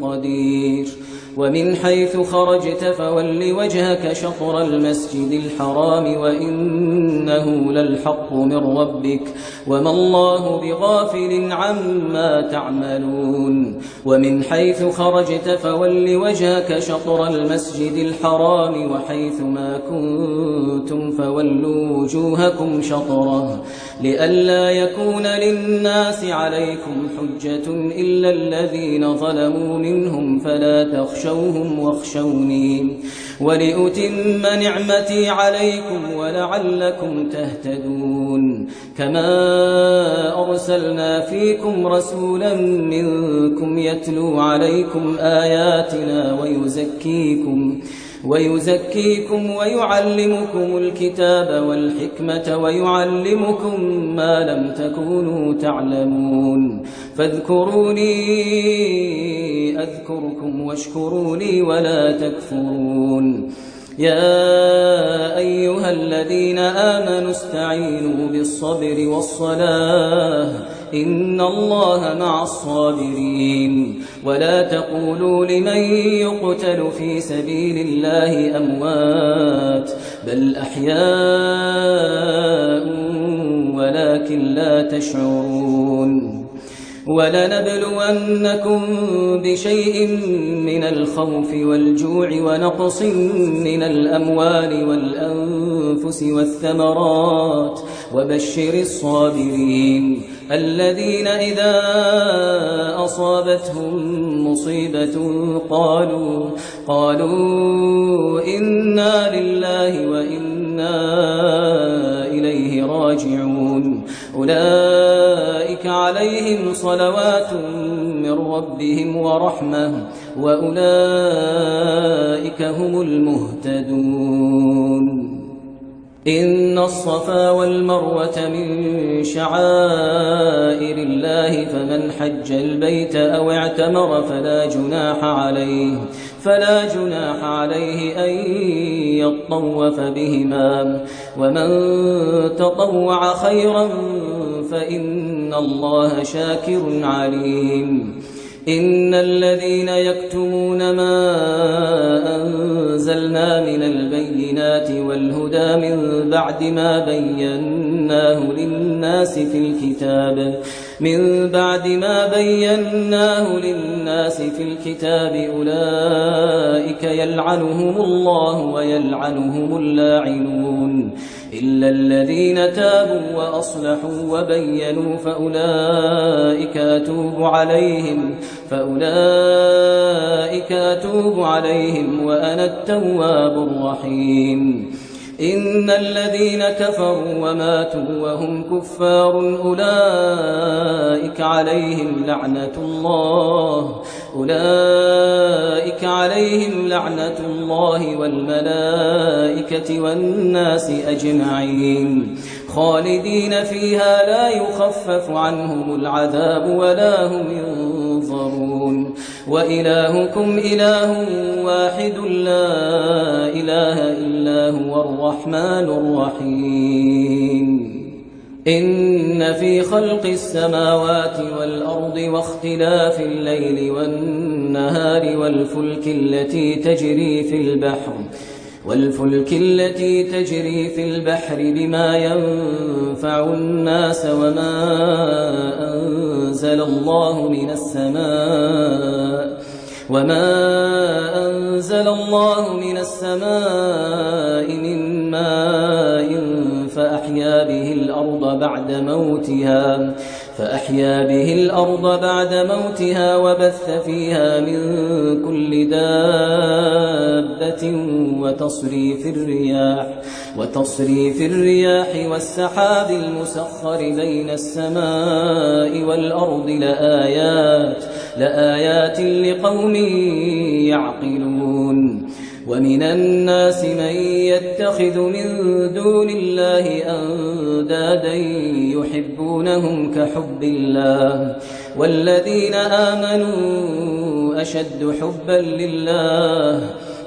قدير ومن حيث خرجت فول وجهك شطر المسجد الحرام وإنه للحق من ربك وما الله بغافل عما تعملون ومن حيث خرجت فول وجهك شطر المسجد الحرام وحيث ما كنتم فولوا وجوهكم شطره لئلا يكون للناس عليكم حجة إلا الذين ظلموا منهم فلا تخشوهم فاخشوهم واخشوني ولأتم نعمتي عليكم ولعلكم تهتدون كما أرسلنا فيكم رسولا منكم يتلو عليكم آياتنا ويزكيكم ويعلمكم الكتاب والحكمة ويعلمكم ما لم تكونوا تعلمون فاذكروني أذكركم واشكروا لي ولا تكفرون يا أيها الذين آمنوا استعينوا بالصبر والصلاة إن الله مع الصابرين ولا تقولوا لمن يقتل في سبيل الله أموات بل أحياء ولكن لا تشعرون ولنبلونكم بشيء من الخوف والجوع ونقص من الأموال والأنفس والثمرات وبشر الصابرين الذين إذا أصابتهم مصيبة قالوا إنا لله وإنا إليه راجعون أولئك عليهم صلوات من ربهم ورحمة وأولئك هم المهتدون إن الصفا والمروة من شعائر الله فمن حج البيت أو اعتمر فلا جناح عليه أن يطوف بهما ومن تطوع خيرا فإن الله شاكر عليم إن الذين يكتمون ما أنزلنا من البينات والهدى من بعد ما بيناه للناس في الكتاب أولئك يلعنهم الله ويلعنهم اللاعنون إلا الذين تابوا وأصلحوا وبينوا فأولئك أتوب عليهم وأنا التواب الرحيم إن الذين كفروا وماتوا وهم كفار أولئك عليهم لعنة الله والملائكة والناس أجمعين خالدين فيها لا يخفف عنهم العذاب ولا هم ينظرون وإلهكم إله واحد لا إله إلا هو الرحمن الرحيم إن في خلق السماوات والأرض واختلاف الليل والنهار والفلك التي تجري في البحر بما ينفع الناس وما أنزل الله من السماء من ماء فأحيا به الأرض بعد موتها وبث فيها من كل دابة وتصريف الرياح والسحاب المسخر بين السماء والأرض لآيات لقوم يعقلون ومن الناس من يتخذ من دون الله أندادا يحبونهم كحب الله والذين آمنوا أشد حبا لله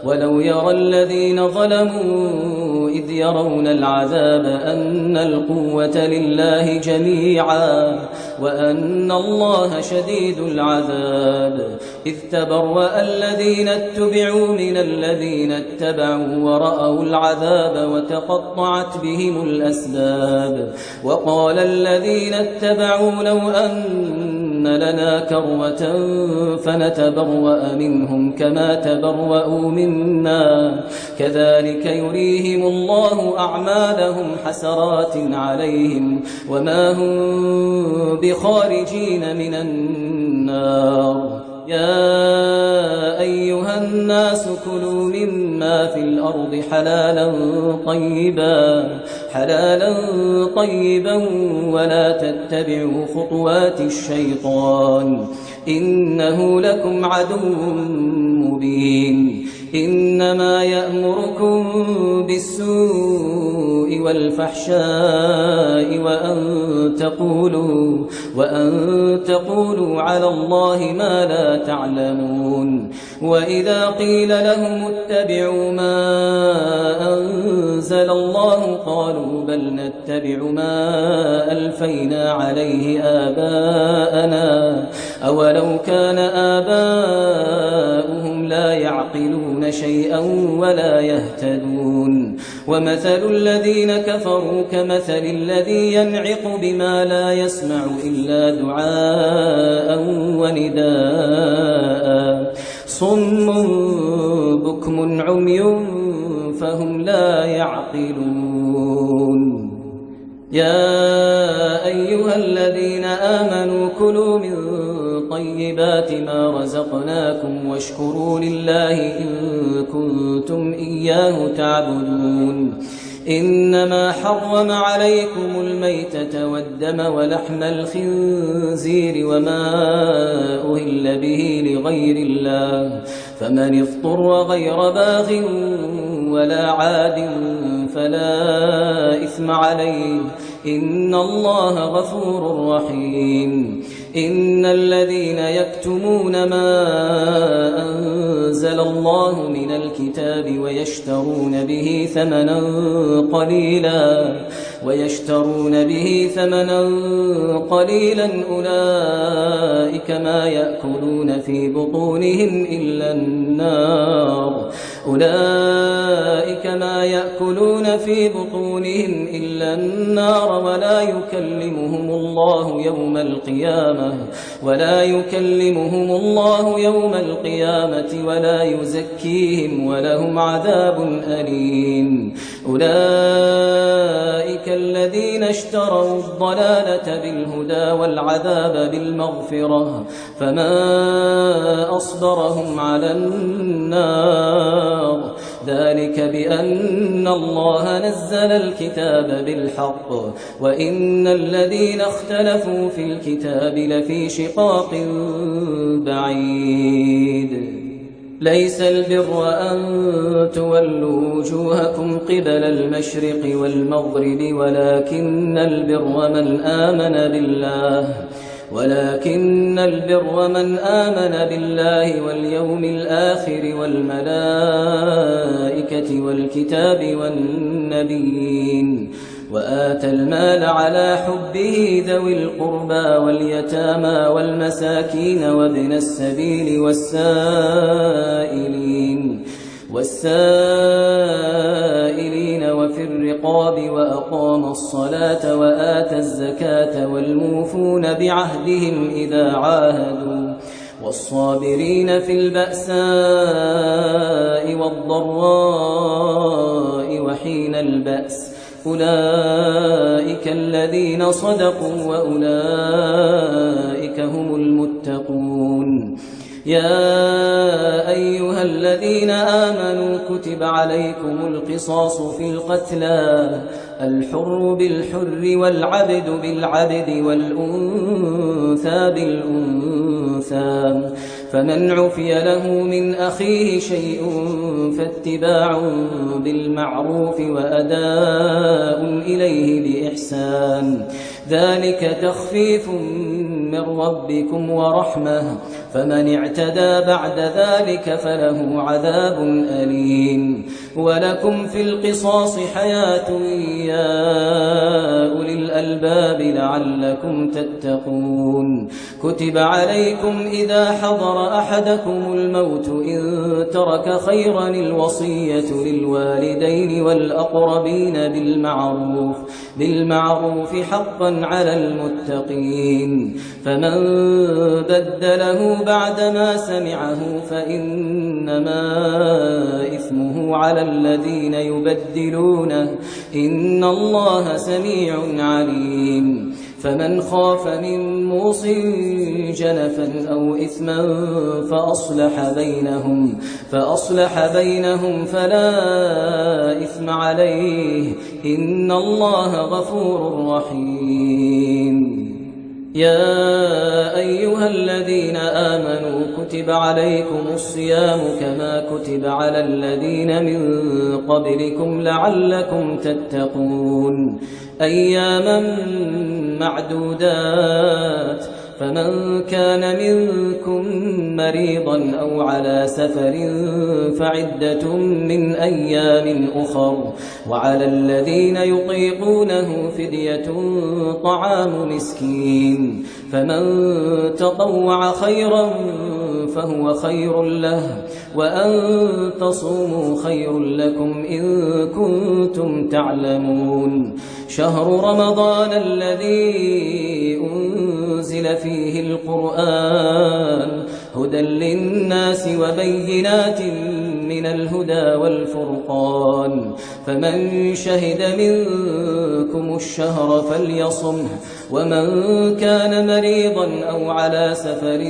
ولو يرى الذين ظلموا إذ يرون العذاب أن القوة لله جميعا وأن الله شديد العذاب إذ تبرأ الذين اتبعوا من الذين اتبعوا ورأوا العذاب وتقطعت بهم الأسباب وقال الذين اتبعوا لو أن لنا كرة فنتبرأ منهم كما تبرأوا منا كذلك يريهم الله أعمالهم حسرات عليهم وما هم بخارجين من النار يا أيها الناس كلوا مما في الأرض حلالا طيبا ولا تتبعوا خطوات الشيطان إنه لكم عدو مبين إنما يأمركم بالسوء والفحشاء وأن تقولوا على الله ما لا تعلمون وإذا قيل لهم اتبعوا ما أنزل الله قالوا بل نتبع ما ألفينا عليه آباءنا أولو كان آباؤهم لا يعقلون شيئا ولا يهتدون ومثل الذين كفروا كمثل الذي ينعق بما لا يسمع إلا دعاء ونداء صم بكم عمي فهم لا يعقلون يا أيها الذين آمنوا كلوا من طيبات ما رزقناكم واشكروا لله إن كنتم إياه تعبدون إنما حرم عليكم الميتة والدم ولحم الخنزير وما أهل به لغير الله فمن اضطر غير باغ ولا عاد فلا إثم عليه إن الله غفور رحيم إن الذين يكتمون ما أنزل الله من الكتاب ويشترون به ثمنا قليلا أولئك ما يأكلون في بطونهم إلا النار ولا يكلمهم الله يوم القيامة ولا يزكيهم ولهم عذاب أليم أولئك الذين اشتروا الضلالة بالهدى والعذاب بالمغفرة فما أصبرهم على النار ذلك بأن الله نزل الكتاب بالحق وإن الذين اختلفوا في الكتاب لفي شقاق بعيد ليس البر أن تولوا وجوهكم قبل المشرق والمغرب ولكن البر من آمن بالله واليوم الآخر والملائكة والكتاب والنبيين وآتى المال على حبه ذوي القربى واليتامى والمساكين وابن السبيل والسائلين وفي الرقاب وأقام الصلاة وآتى الزكاة والموفون بعهدهم إذا عاهدوا والصابرين في البأساء والضراء وحين البأس أولئك الذين صدقوا وأولئك هم المتقون يا أيها الذين آمنوا كتب عليكم القصاص في القتلى الحر بالحر والعبد بالعبد والأنثى بالأنثى فمن عفي له من أخيه شيء فاتباع بالمعروف وأداء إليه بإحسان ذلك تخفيف من ربكم ورحمة فمن اعتدى بعد ذلك فله عذاب أليم ولكم في القصاص حياة يا أولي الألباب لعلكم تتقون كتب عليكم إذا حضر أحدكم الموت إن ترك خيرا الوصية للوالدين والأقربين بالمعروف حقا على المتقين فمن بدله بعدما سمعه فإنما إثمه على الذين يبدلونه إن الله سميع عليم فمن خاف من موص جنفا أو إثما فأصلح بينهم فلا إثم عليه إن الله غفور رحيم. يا أيها الذين آمنوا كتب عليكم الصيام كما كتب على الذين من قبلكم لعلكم تتقون أياما معدودات فمن كان منكم مريضا أو على سفر فعدة من أيام أخر وعلى الذين يطيقونه فدية طعام مسكين فمن تطوع خيرا فهو خير له وأن تصوموا خير لكم إن كنتم تعلمون. شهر رمضان الذي أنزل فيه القرآن هدى للناس وبينات من الهدى والفرقان فمن شهد منكم الشهر فليصمه ومن كان مريضا أو على سفر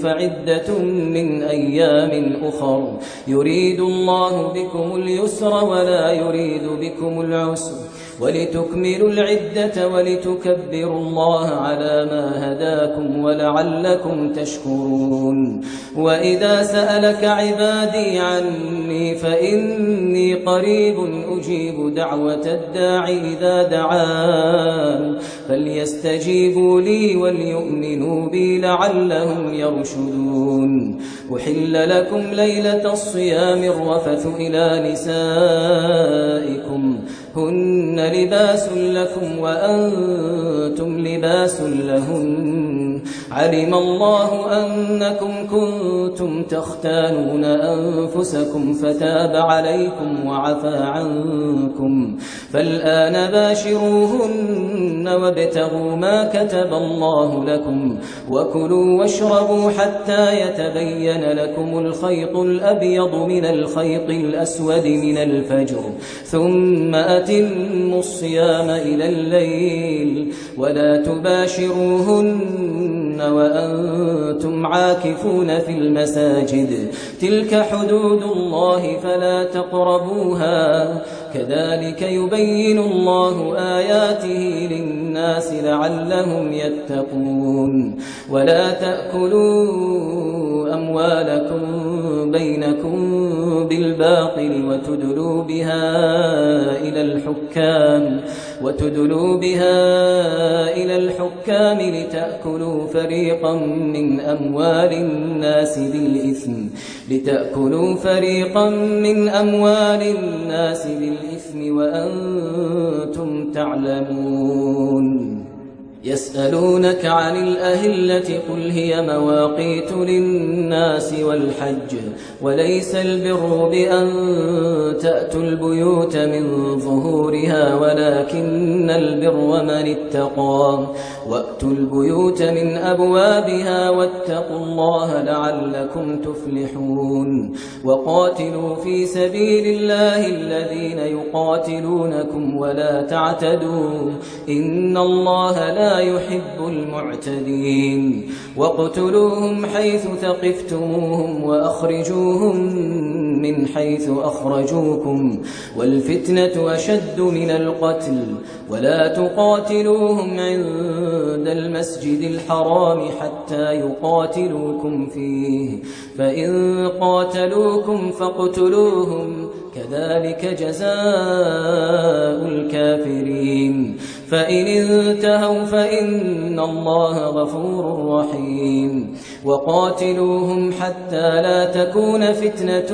فعدة من أيام أخر يريد الله بكم اليسر ولا يريد بكم العسر ولتكملوا العدة ولتكبروا الله على ما هداكم ولعلكم تشكرون. وإذا سألك عبادي عني فإني قريب أجيب دعوة الداع إذا دعان فليستجيبوا لي وليؤمنوا بي لعلهم يرشدون. أحل لكم ليلة الصيام الرفث إلى نسائكم هن لباس لكم وأنتم لباس لهن علم الله أنكم كنتم تختانون أنفسكم فتاب عليكم وعفى عنكم فالآن باشروهن وابتغوا ما كتب الله لكم وكلوا واشربوا حتى يتبين لكم الخيط الأبيض من الخيط الأسود من الفجر ثم أتموا الصيام إلى الليل ولا تباشروهن وأنتم عاكفون في المساجد تلك حدود الله فلا تقربوها كذلك يبين الله آياته للناس لعلهم يتقون. ولا تأكلوا أموالكم بينكم بالباطل وتدلوا بها إلى الحكام لتأكلوا فريقا من أموال الناس بالإثم وأنتم تعلمون. يسألونك عن الأهلة قل هي مواقيت للناس والحج وليس البر بأن تأتوا البيوت من ظهورها ولكن البر من اتقى وأتوا البيوت من أبوابها واتقوا الله لعلكم تفلحون. وقاتلوا في سبيل الله الذين يقاتلونكم ولا تعتدوا إن الله لا يحب المعتدين. واقتلوهم حيث ثقفتموهم وأخرجوهم من حيث أخرجوكم والفتنة أشد من القتل ولا تقاتلوهم عند المسجد الحرام حتى يقاتلوكم فيه فإن قاتلوكم فاقتلوهم كذلك جزاء الكافرين. فإن انتهوا فإن الله غفور رحيم. وقاتلوهم حتى لا تكون فتنة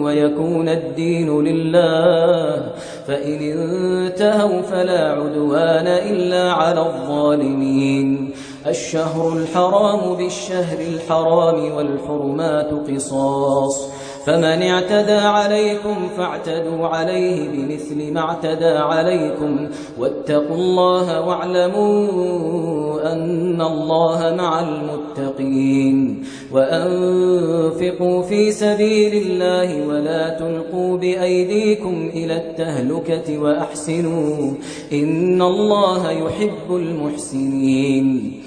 ويكون الدين لله فإن انتهوا فلا عدوان إلا على الظالمين. الشهر الحرام بالشهر الحرام والحرمات قصاص فمن اعتدى عليكم فاعتدوا عليه بمثل ما اعتدى عليكم واتقوا الله واعلموا أن الله مع المتقين وأنفقوا في سبيل الله ولا تلقوا بأيديكم إلى التهلكة وأحسنوا إن الله يحب المحسنين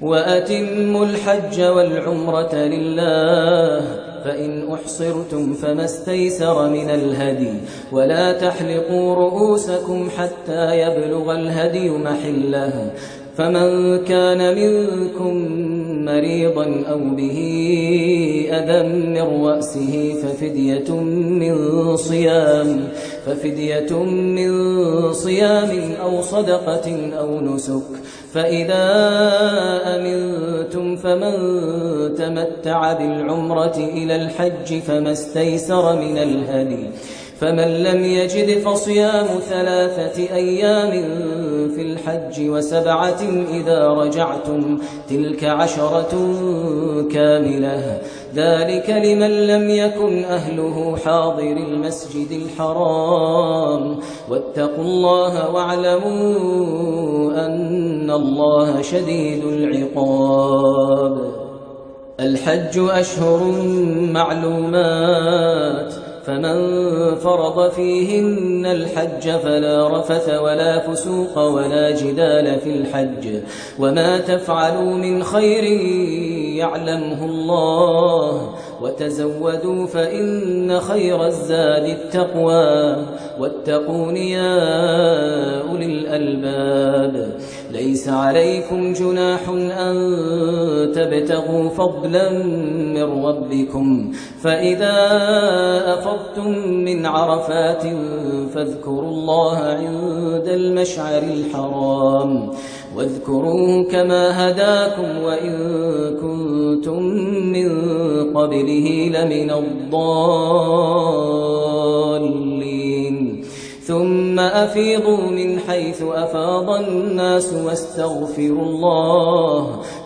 وأتموا الحج والعمرة لله فإن أحصرتم فما استيسر من الهدي ولا تحلقوا رؤوسكم حتى يبلغ الهدي محله فمن كان منكم مريضا أو به أذى من رأسه ففدية من صيام أو صدقة أو نسك فإذا أمنتم فمن تمتع بالعمرة إلى الحج فما استيسر من الهدي فمن لم يجد فصيام 3 أيام في الحج و7 إذا رجعتم تلك 10 كاملة ذلك لمن لم يكن أهله حاضر المسجد الحرام واتقوا الله واعلموا أن الله شديد العقاب الحج أشهر معلومات فمن فرض فيهن الحج فلا رفث ولا فسوق ولا جدال في الحج وما تفعلوا من خير يعلمه الله وتزودوا فإن خير الزاد التقوى واتقون يا أولي الألباب ليس عليكم جناح أن تبتغوا فضلا من ربكم فإذا أفضتم من عرفات فاذكروا الله عند المشعر الحرام واذكروه كما هداكم وإن كنتم من قبله لمن الضالين ثم أفيضوا من حيث أفاض الناس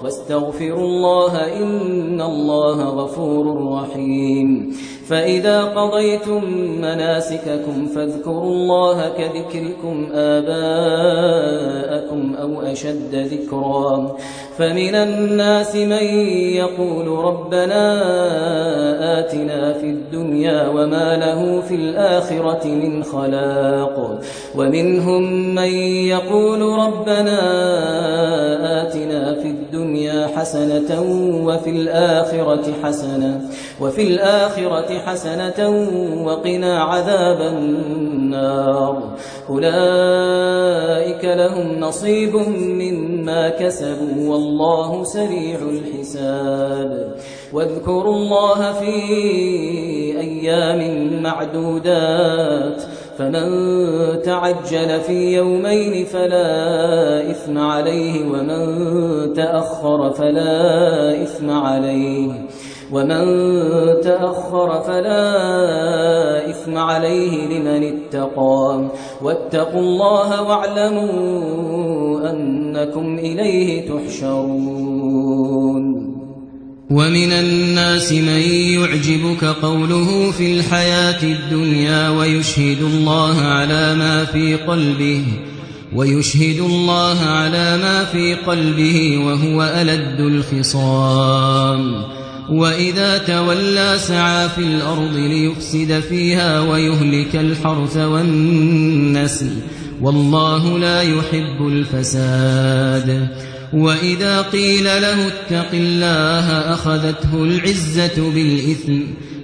واستغفروا الله إن الله غفور رحيم فإذا قضيتم مناسككم فاذكروا الله كذكركم آباءكم أو أشد ذكرا فمن الناس من يقول ربنا آتنا في الدنيا وما له في الآخرة من خلاق ومنهم من يقول ربنا آتنا في الدنيا حسنة وفي الآخرة حسنة وقنا عذاب النار أولئك لهم نصيب مما كسبوا والله سريع الحساب واذكروا الله في أيام معدودات فمن تعجل في يومين فلا إثم عليه ومن تأخر فلا إثم عليه لمن اتقى واتقوا الله واعلموا أنكم إليه تحشرون ومن الناس من يعجبك قوله في الحياة الدنيا ويشهد الله على ما في قلبه وهو ألد الخصام وإذا تولى سعى في الأرض ليفسد فيها ويهلك الحرث والنسل والله لا يحب الفساد وإذا قيل له اتق الله أخذته العزة بالإثم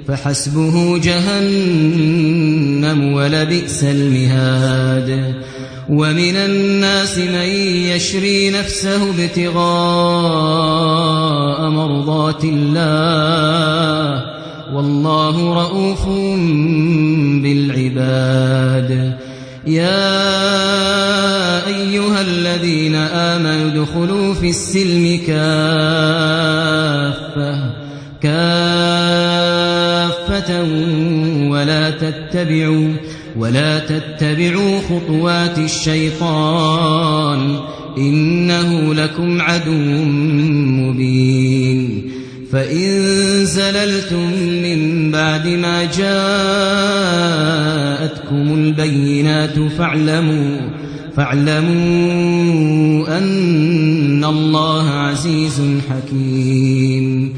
فحسبه جهنم ولبئس المهاد ومن الناس من يشري نفسه ابتغاء مرضات الله والله رؤوف بالعباد يا أيها الذين آمنوا ادخلوا في السلم كافة ولا تتبعوا خطوات الشيطان إنه لكم عدو مبين فإن زللتم من بعد ما جاءتكم البينات فاعلموا أن الله عزيز حكيم.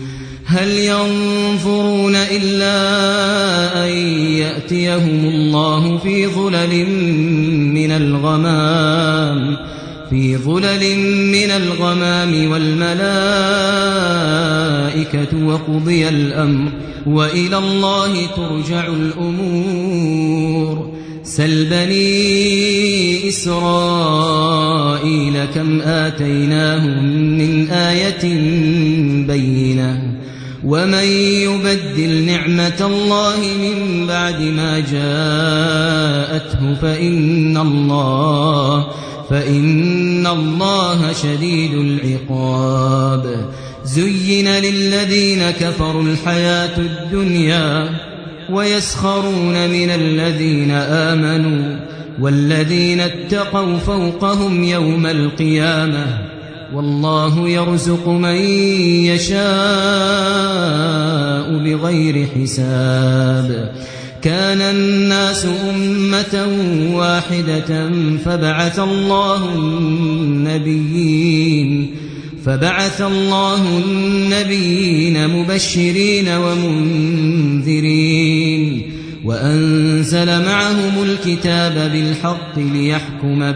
هل ينظرون إلا أن يأتيهم الله في ظلل من الغمام والملائكة وقضي الأمر وإلى الله ترجع الأمور. سل بني إسرائيل كم آتيناهم من آية بينة ومن يبدل نعمة الله من بعد ما جاءته فإن الله شديد العقاب. زين للذين كفروا الحياة الدنيا ويسخرون من الذين آمنوا والذين اتقوا فوقهم يوم القيامة والله يرزق من يشاء بغير حساب. كان الناس أمة واحدة فبعث الله النبيين مبشرين ومنذرين وأنزل معهم الكتاب بالحق ليحكم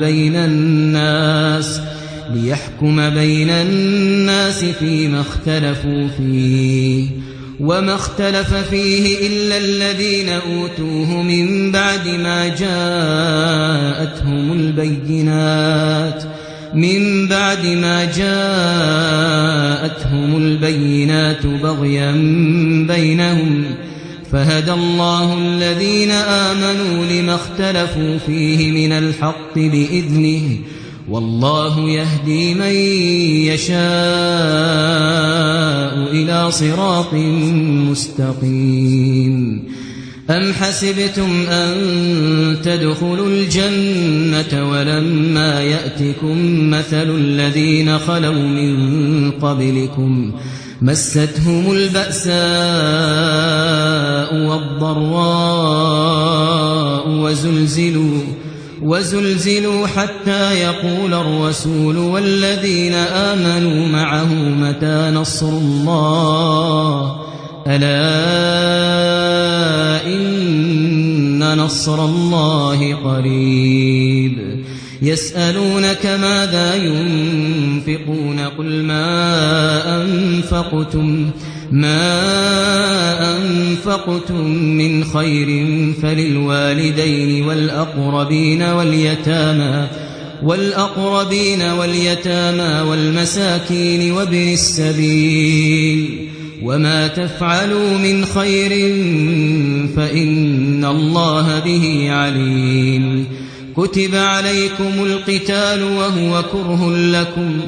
بين الناس فيما اختلفوا فيه وما اختلف فيه إلا الذين أوتوه من بعد ما جاءتهم البينات بغيا بينهم فهدى الله الذين آمنوا لما اختلفوا فيه من الحق بإذنه والله يهدي من يشاء إلى صراط مستقيم. أم حسبتم أن تدخلوا الجنة ولما يأتكم مثل الذين خلوا من قبلكم مستهم البأساء والضراء وزلزلوا حتى يقول الرسول والذين آمنوا معه متى نصر الله ألا إن نصر الله قريب. يسألونك ماذا ينفقون قل ما أنفقتم من خير فللوالدين والأقربين واليتامى والمساكين وابن السبيل وما تفعلوا من خير فإن الله به عليم. كتب عليكم القتال وهو كره لكم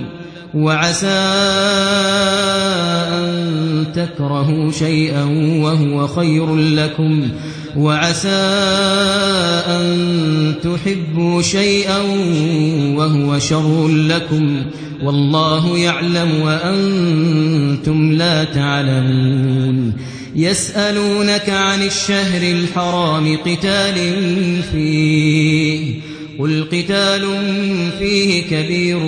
وعسى أن تكرهوا شيئا وهو خير لكم وعسى أن تحبوا شيئا وهو شر لكم والله يعلم وأنتم لا تعلمون. يسألونك عن الشهر الحرام قتال فيه قل قتال فيه كبير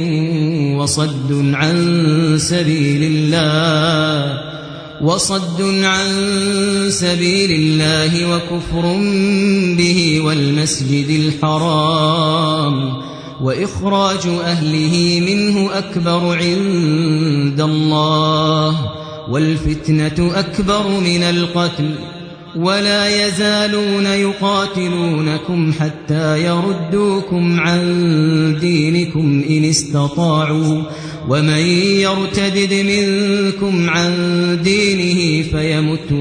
وصد عن سبيل الله وكفر به والمسجد الحرام وإخراج أهله منه أكبر عند الله والفتنة أكبر من القتل ولا يزالون يقاتلونكم حتى يردوكم عن دينكم إن استطاعوا ومن يرتدد منكم عن دينه فيمت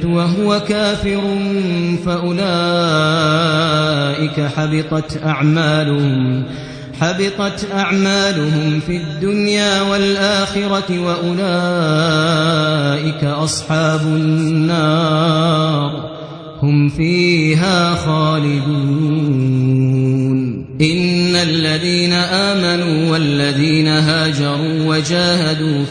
وهو كافر فأولئك حبطت أعمالهم في الدنيا والآخرة وأولئك أصحاب النار هم فيها خالدون. إن الذين آمنوا والذين هاجروا وجاهدوا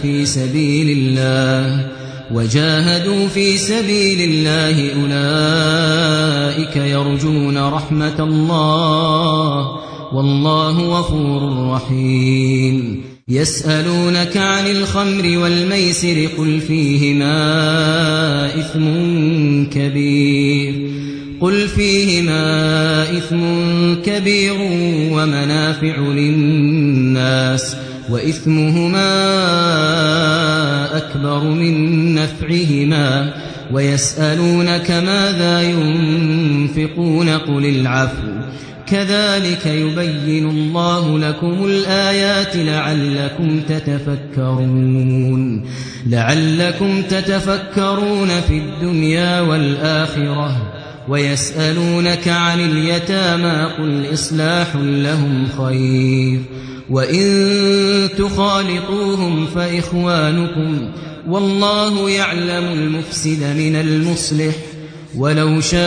في سبيل الله أولئك يرجون رحمة الله والله غفور رحيم يسألونك عن الخمر والميسر قل فيهما إثم كبير ومنافع للناس وإثمهما أكبر من نفعهما ويسألونك ماذا ينفقون قل العفو كذلك يبين الله لكم الآيات لعلكم تتفكرون في الدنيا والآخرة ويسألونك عن اليتامى قل إصلاح لهم خير وإن تخالطوهم فإخوانكم والله يعلم المفسد من المصلح ولو شاء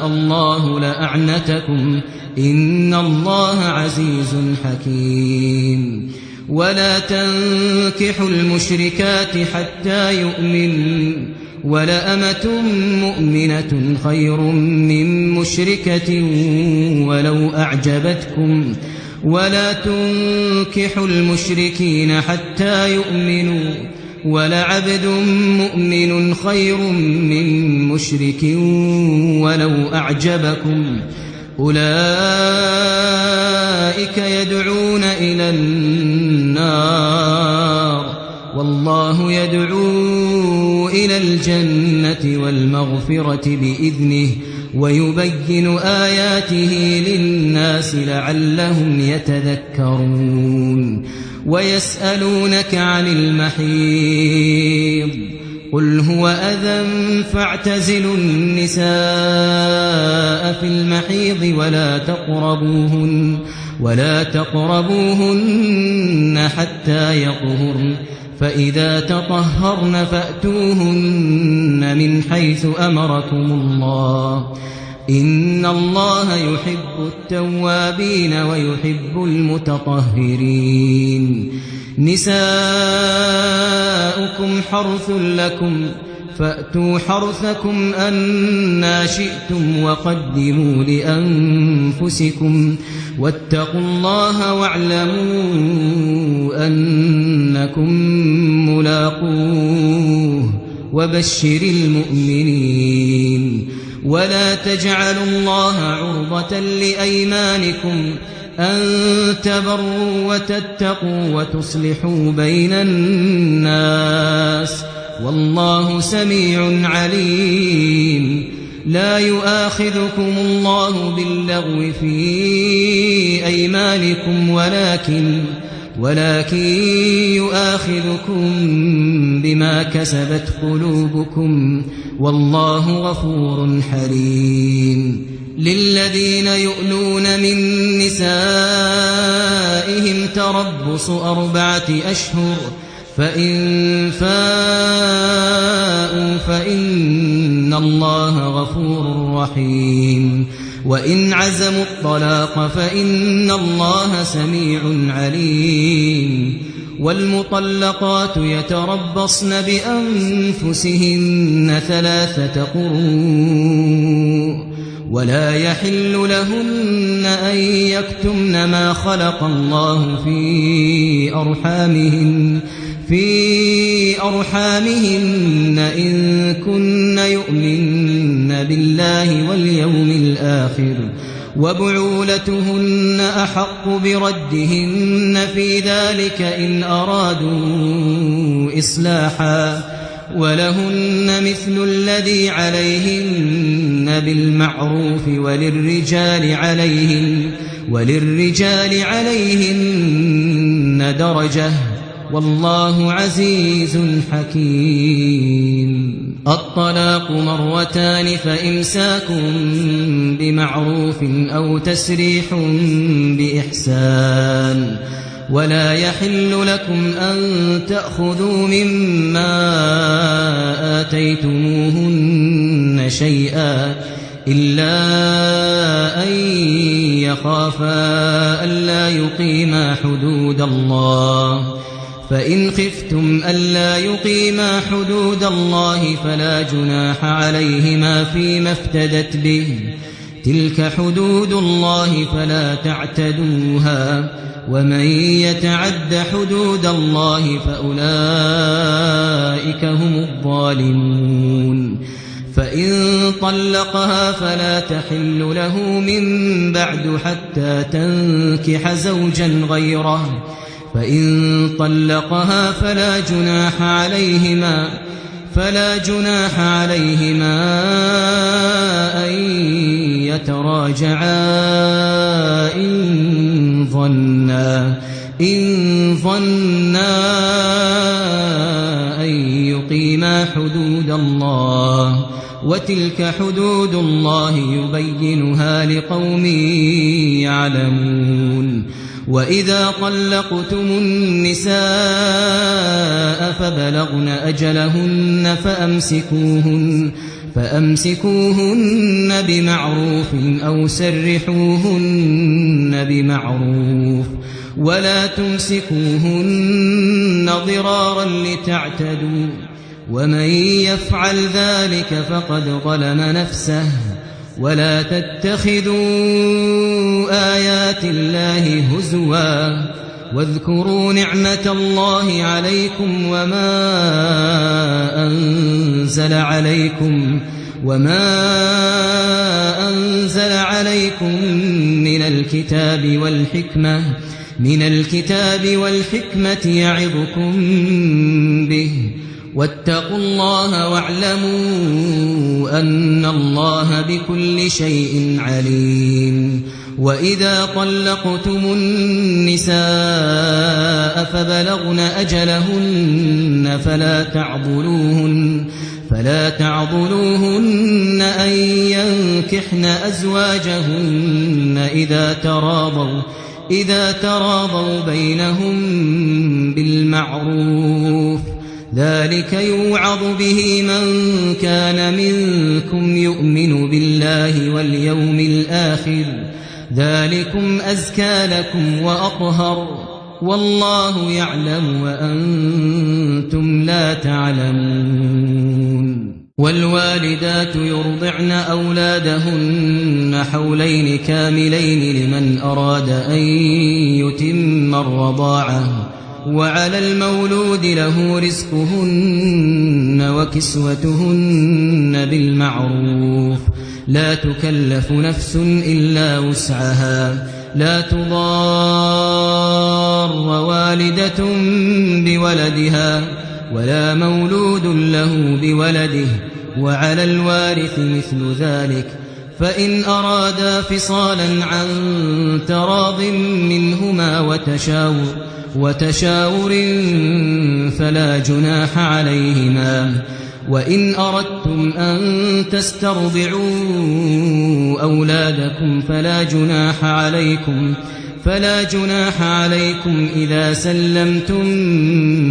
الله لأعنتكم إن الله عزيز حكيم ولا تنكحوا المشركات حتى يؤمنوا ولأمة مؤمنة خير من مشركة ولو أعجبتكم ولا تنكحوا المشركين حتى يؤمنوا ولعبد مؤمن خير من مشرك ولو أعجبكم أولئك يدعون إلى النار والله يدعو إلى الجنة والمغفرة بإذنه ويبين آياته للناس لعلهم يتذكرون ويسألونك عن المحيض قل هو أذى فاعتزلوا النساء في المحيض ولا تقربوهن حتى يطهرن فإذا تطهرن فأتوهن من حيث أمركم الله إن الله يحب التوابين ويحب المتطهرين نساؤكم حرث لكم فأتوا حرثكم أنى شئتم وقدموا لأنفسكم واتقوا الله واعلموا أنكم ملاقوه وبشر المؤمنين ولا تجعلوا الله عرضة لأيمانكم أن تبروا وتتقوا وتصلحوا بين الناس والله سميع عليم لا يؤاخذكم الله باللغو في أيمانكم ولكن يؤاخذكم بما كسبت قلوبكم والله غفور حليم للذين يؤلون من نسائهم تربص 4 أشهر فإن فاءوا فإن الله غفور رحيم وإن عزموا الطلاق فإن الله سميع عليم والمطلقات يتربصن بأنفسهن 3 قروء ولا يحل لهن أن يكتمن ما خلق الله في أرحامهن إن كن يؤمن بالله واليوم الآخر وبعولتهن أحق بردهن في ذلك إن أرادوا إصلاحا ولهن مثل الذي عليهن بالمعروف وللرجال عليهن درجة والله عزيز حكيم الطلاق 2 فإمساك بمعروف أو تسريح بإحسان ولا يحل لكم أن تأخذوا مما آتيتموهن شيئا إلا أن يخافا ألا يقيما حدود الله فإن خفتم ألا يقيما حدود الله فلا جناح عليهما فيما افتدت به تلك حدود الله فلا تعتدوها ومن يتعد حدود الله فأولئك هم الظالمون فإن طلقها فلا تحل له من بعد حتى تنكح زوجا غيره فإن طلقها فلا جناح عليهما أن يتراجعا إن ظنا أن يقيما حدود الله وتلك حدود الله يبينها لقوم يعلمون وإذا طلقتم النساء فبلغن أجلهن فأمسكوهن بمعروف أو سرحوهن بمعروف ولا تمسكوهن ضرارا لتعتدوا ومن يفعل ذلك فقد ظلم نفسه ولا تتخذوا آيات الله هزوا واذكروا نعمة الله عليكم وما أنزل عليكم من الكتاب والحكمة يعظكم به واتقوا الله واعلموا أن الله بكل شيء عليم وإذا طلقتم النساء فبلغن أجلهن فلا تعضلوهن أن ينكحن أزواجهن إذا تراضوا بينهم بالمعروف ذلك يوعظ به من كان منكم يؤمن بالله واليوم الآخر ذلكم أزكى لكم وأطهر والله يعلم وأنتم لا تعلمون والوالدات يرضعن أولادهن حولين كاملين لمن أراد أن يتم الرضاعة وعلى المولود له رزقهن وكسوتهن بالمعروف لا تكلف نفس إلا وسعها لا تضار والدة بولدها ولا مولود له بولده وعلى الوارث مثل ذلك فإن أرادا فصالا عن تراض منهما وتشاور فلا جناح عليهما وإن أردتم أن تسترضعوا أولادكم فلا جناح عليكم إذا سلمتم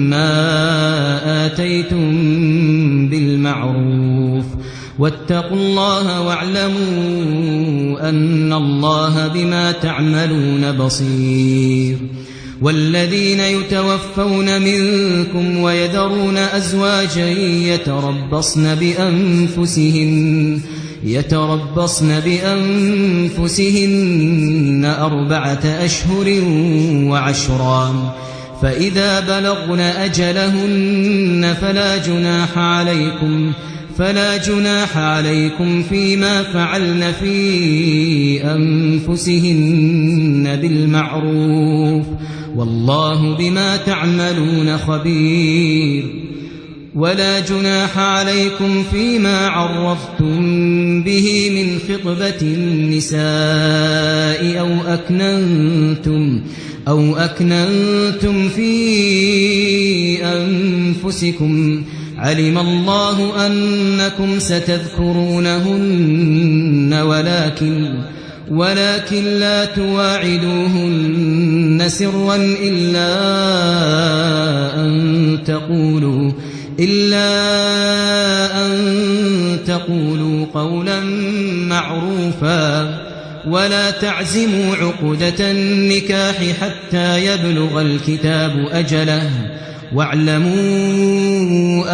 ما آتيتم بالمعروف واتقوا الله واعلموا أن الله بما تعملون بصير والذين يتوفون منكم ويذرون أزواجا يتربصن بأنفسهن 4 أشهر وعشرا فإذا بلغن أجلهن فلا جناح عليكم فيما فعلن في أنفسهن بالمعروف والله بما تعملون خبير ولا جناح عليكم فيما عرضتم به من خطبة النساء أو أكننتم في أنفسكم علم الله أنكم ستذكرونهن ولكن لا تواعدوهن سرا إلا أن تقولوا وقولوا قولا معروفا ولا تعزموا عقدة النكاح حتى يبلغ الكتاب أجله واعلموا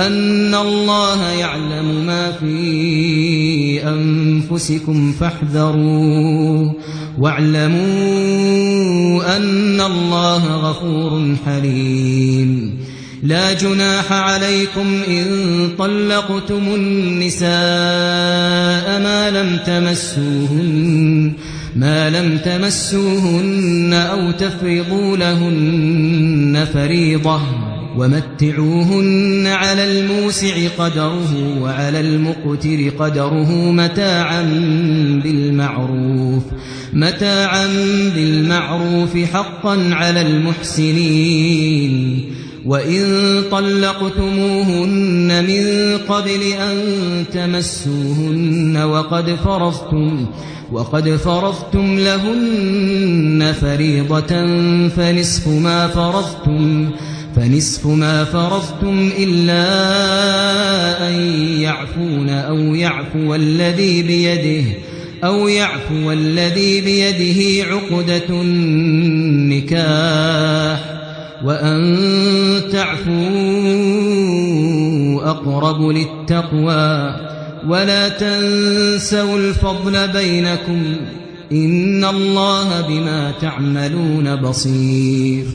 أن الله يعلم ما في أنفسكم فاحذروه واعلموا أن الله غفور حليم لا جناح عليكم إن طلقتم النساء ما لم تمسوهن أو تفرضوا لهن فريضة ومتعوهن على الموسع قدره وعلى المقتر قدره متاعا بالمعروف حقا على المحسنين وإن طلقتموهن من قبل أن تمسوهن وقد فرضتم لهن فريضة فنصف ما فرضتم إلا أن يعفون أو يعفو الذي بيده عقدة النكاح وأن تعفوا أقرب للتقوى ولا تنسوا الفضل بينكم إن الله بما تعملون بصير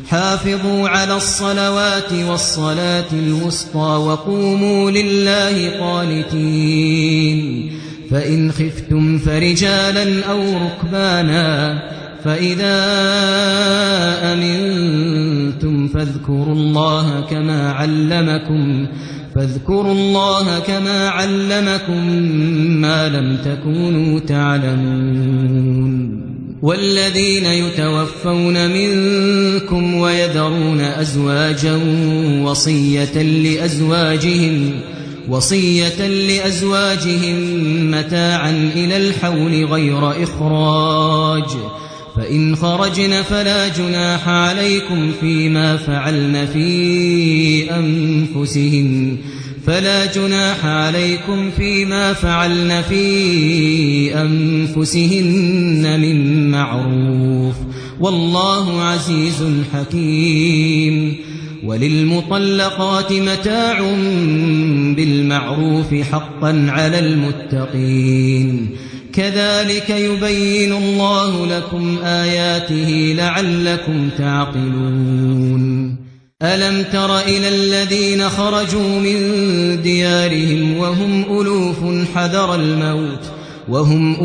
حافظوا على الصلوات والصلاة الوسطى وقوموا لله قانتين فإن خفتم فرجالا أو ركبانا فإذا أمنتم فاذكروا الله كما علمكم ما لم تكونوا تعلمون والذين يتوفون منكم ويذرون أزواجا وصية لأزواجهم متاعا إلى الحول غير إخراج فإن خرجن فلا جناح عليكم فيما فعلن في أنفسهن من معروف والله عزيز حكيم وللمطلقات متاع بالمعروف حقا على المتقين كذلك يبين الله لكم آياته لعلكم تعقلون ألم تر إلى الذين خرجوا من ديارهم وهم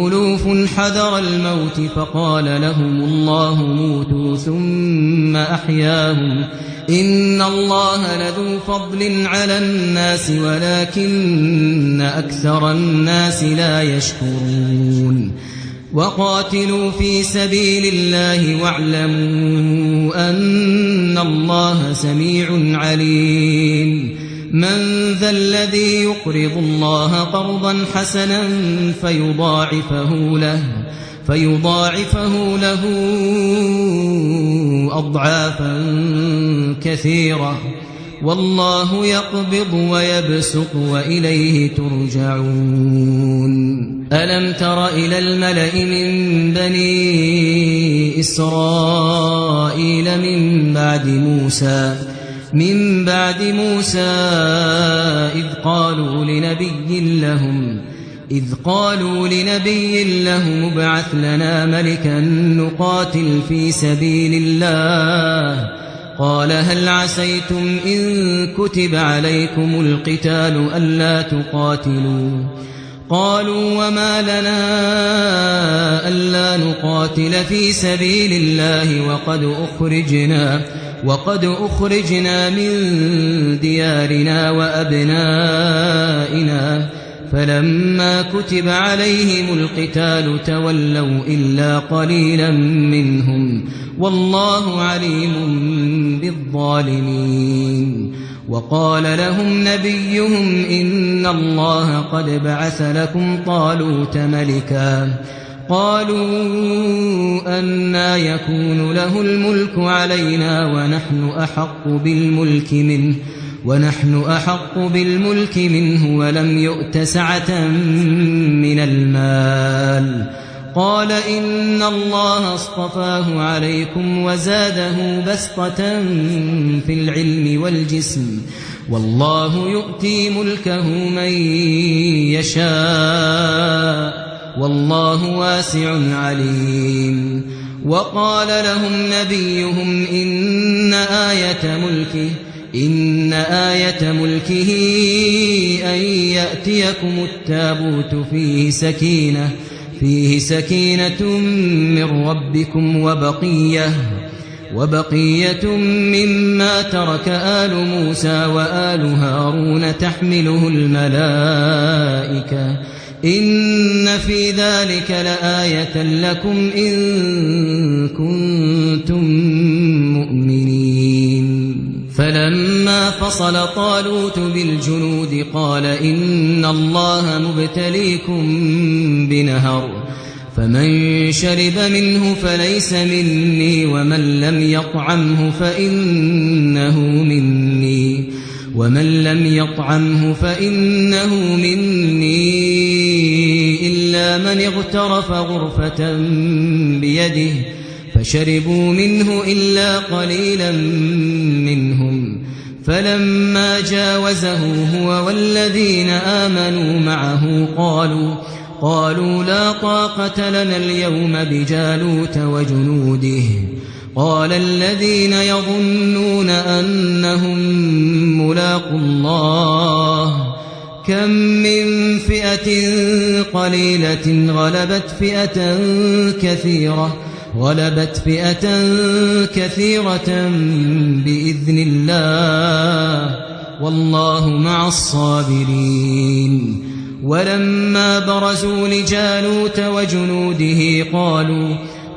ألوف حذر الموت فقال لهم الله موتوا ثم أحياهم إن الله لذو فضل على الناس ولكن أكثر الناس لا يشكرون وقاتلوا في سبيل الله واعلموا أن الله سميع عليم من ذا الذي يقرض الله قرضا حسنا فيضاعفه له أضعافا كثيرة والله يقبض ويبسط وإليه ترجعون ألم تر إلى الملأ من بني إسرائيل من بعد موسى إذ قالوا لنبي لهم ابعث لنا ملكا نقاتل في سبيل الله قال هل عسيتم إن كتب عليكم القتال ألا تقاتلوا قالوا وما لنا ألا نقاتل في سبيل الله وقد أخرجنا من ديارنا وأبنائنا فلما كتب عليهم القتال تولوا إلا قليلا منهم والله عليم بالظالمين وقال لهم نبيهم إن الله قد بعث لكم طالوت ملكا قالوا أنى يكون له الملك علينا ونحن أحق بالملك منه ونحن أحق بالملك منه ولم يؤت سعة من المال. قال إن الله اصطفاه عليكم وزاده بسطة في العلم والجسم والله يؤتي ملكه من يشاء والله واسع عليم. وقال لهم نبيهم إن آية ملكه أن يأتيكم التابوت فيه سكينة من ربكم وبقية مما ترك آل موسى وآل هارون تحمله الملائكة إن في ذلك لآية لكم إن كنتم مؤمنين. فلما فصل طالوت بالجنود قال إن الله مبتليكم بنهر فمن شرب منه فليس مني ومن لم يطعمه فإنه مني إلا من اغترف غرفة بيده فشربوا منه إلا قليلا منهم. فلما جاوزه هو والذين آمنوا معه قالوا لا طاقة لنا اليوم بجالوت وجنوده. قال الذين يظنون أنهم ملاقو الله كم من فئة قليلة غلبت فئة كثيرة بإذن الله والله مع الصابرين. ولما برزوا لجالوت وجنوده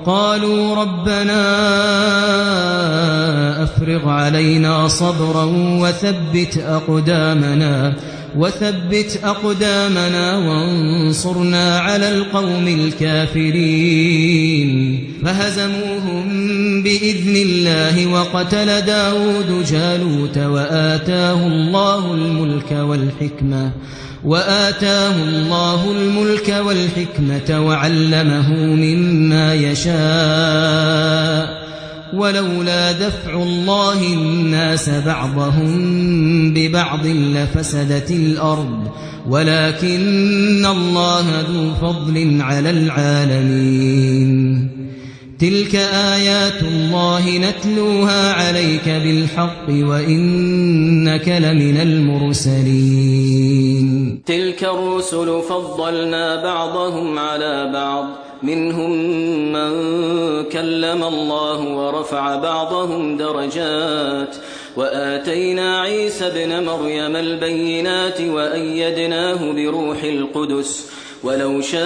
قالوا ربنا أفرغ علينا صبرا وثبت أقدامنا وانصرنا على القوم الكافرين. فهزموهم بإذن الله وقتل داود جالوت وآتاه الله الملك والحكمة وعلمه مما يشاء. ولولا دفع الله الناس بعضهم ببعض لفسدت الأرض ولكن الله ذو فضل على العالمين. تلك آيات الله نتلوها عليك بالحق وإنك لمن المرسلين. تلك الرسل فضلنا بعضهم على بعض منهم من كلم الله ورفع بعضهم درجات وآتينا عيسى ابن مريم البينات وأيدناه بروح القدس ولو شاء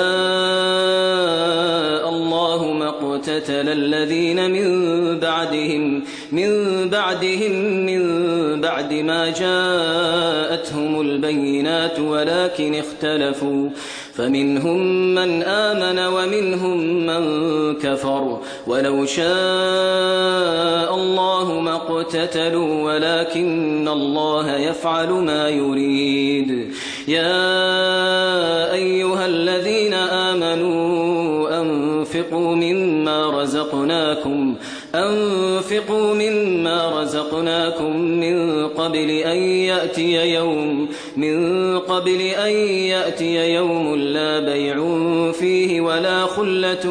الله ما اقتتل الذين من بعد ما جاءتهم البينات ولكن اختلفوا فمنهم من آمن ومنهم من كفر ولو شاء الله ما اقتتلوا ولكن الله يفعل ما يريد. يا أيها الذين آمنوا أنفقوا مما رزقناكم من قبل أن يأتي يوم لا بيع فيه ولا خلة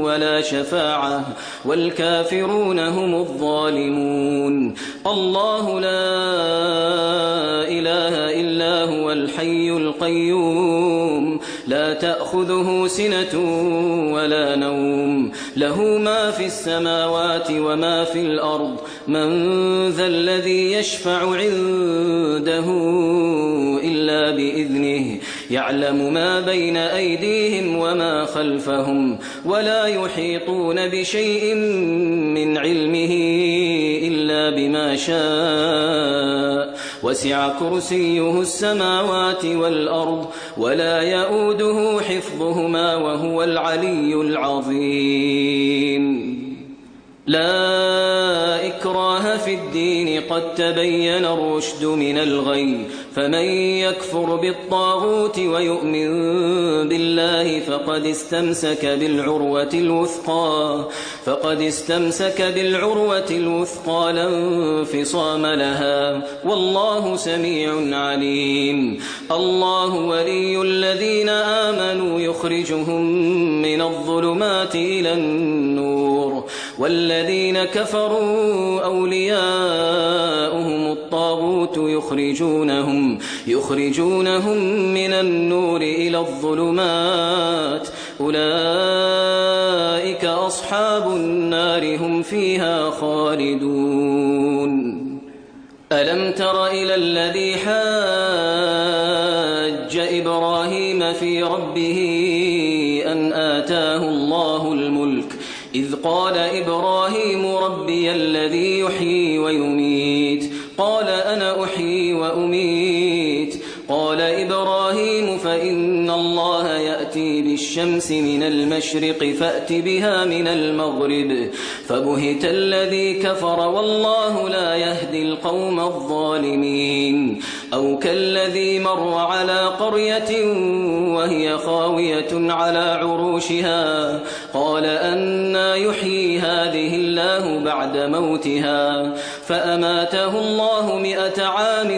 ولا شفاعة والكافرون هم الظالمون. الله لا إله إلا هو الحي القيوم لا تأخذه سنة ولا نوم له ما في السماوات وما في الأرض من ذا الذي يشفع عنده إلا بإذنه يعلم ما بين أيديهم وما خلفهم ولا يحيطون بشيء من علمه إلا بما شاء وسع كرسيه السماوات والأرض ولا يؤوده حفظهما وهو العلي العظيم. لا إكراه إكراه في الدين قد تبين الرشد من الغي فمن يكفر بالطاغوت ويؤمن بالله فقد استمسك بالعروة الوثقى لا انفصام لها والله سميع عليم. الله ولي الذين آمنوا يخرجهم من الظلمات إلى النور والذين كفروا أولياؤهم الطاغوت يخرجونهم من النور إلى الظلمات أولئك أصحاب النار هم فيها خالدون. ألم تر إلى الذي حاج إبراهيم في ربه أن آتاه الله الملك إذ قال إبراهيم ربي الذي يحيي ويميت قال أنا أحيي وأميت قال إبراهيم فإن الله يأتي بالشمس من المشرق فأت بها من المغرب فبهت الذي كفر والله لا يهدي القوم الظالمين. أو كالذي مر على قرية وهي خاوية على عروشها قال أنى يحيي هذه الله بعد موتها فأماته الله 100 عام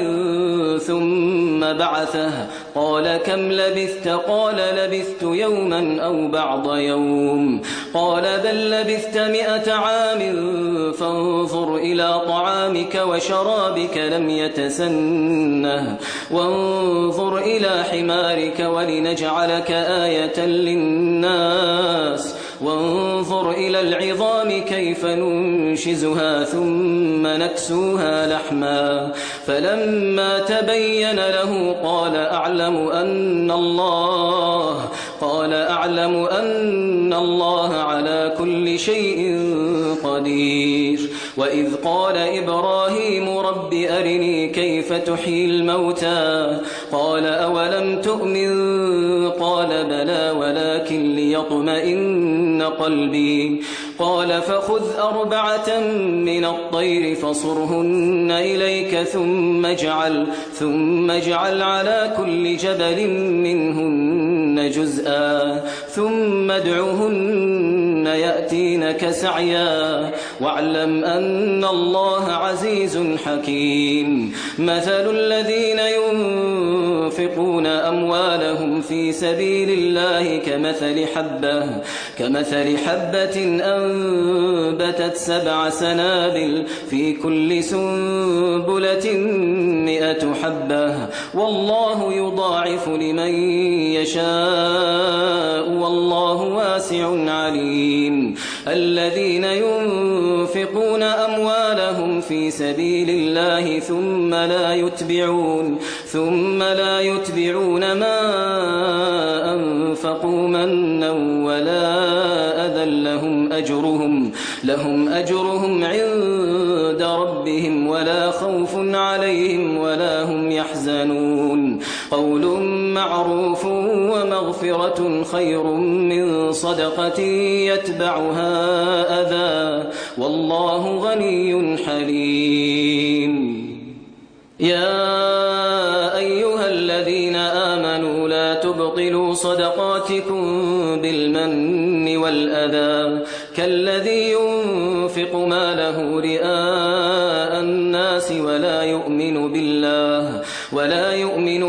ثم بعثه قال كم لبثت قال لبثت يوما أو بعض يوم قال بل لبثت 100 عام فانظر إلى طعامك وشرابك لم يتسنه وانظر إلى حمارك ولنجعلك آية للناس وانظر إلى العظام كيف ننشزها ثم نكسوها لحما فلما تبين له قال أعلم أن الله على كل شيء قدير. وإذ قال إبراهيم رب أرني كيف تحيي الموتى قال أولم تؤمن قال بلى ولكن ليطمئن قلبي قال فخذ 4 من الطير فصرهن إليك ثم اجعل على كل جبل منهن جزءا ثم ادعهن يأتينك سعيا واعلم أن الله عزيز حكيم. مثل الذين ينفقون أموالهم في سبيل الله كمثل حبة أنبتت 7 سنابل في كل سنبلة 100 حبة والله يضاعف لمن يشاء والله واسع عليم. الذين ينفقون أموالهم في سبيل الله ثم لا يتبعون ما أنفقوا منا ولا أذى لهم أجرهم عند ربهم ولا خوف عليهم ولا هم يحزنون. قول معروف ومغفرة خير من صدقة يتبعها أذى والله غني حليم. يا أيها الذين آمنوا لا تبطلوا صدقاتكم بالمن والأذى كالذي ينفق ماله رئاء الناس ولا يؤمن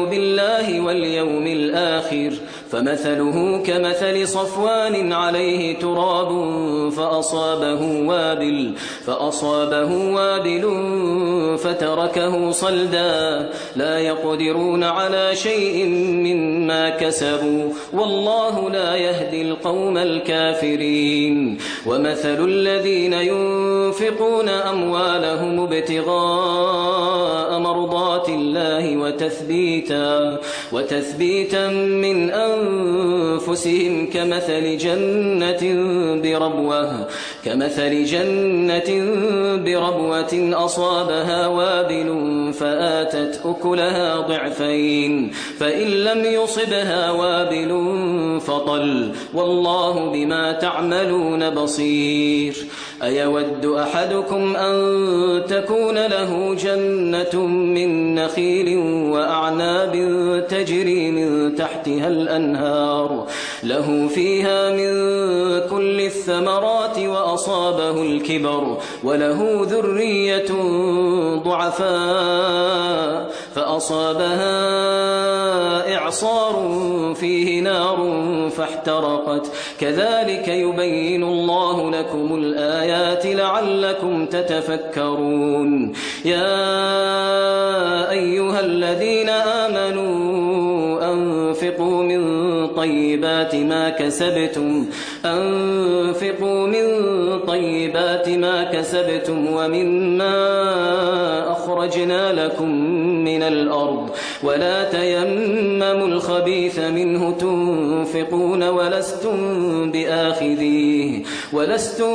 بالله واليوم الآخر فمثله كمثل صفوان عليه تراب فأصابه وابل فتركه صلدا لا يقدرون على شيء مما كسبوا والله لا يهدي القوم الكافرين. ومثل الذين ينفقون أموالهم ابتغاء مرضات الله وتثبيتا من أنفسهم كمثل جنة بربوة أصابها وابل فآتت أكلها ضعفين فإن لم يصبها وابل فطل والله بما تعملون بصير. أيود أحدكم أن تكون له جنة من نخيل وأعناب تجري من تحتها الأنهار له فيها من كل الثمرات وأصابه الكبر وله ذرية ضعفاء فأصابها إعصار فيه نار فاحترقت كذلك يبين الله لكم الآيات لعلكم تتفكرون يا أيها الذين آمنوا أنفقوا من طيبات ما كسبتم ومما أخرجنا لكم من الأرض ولا تيمموا الخبيث منه تنفقون ولستم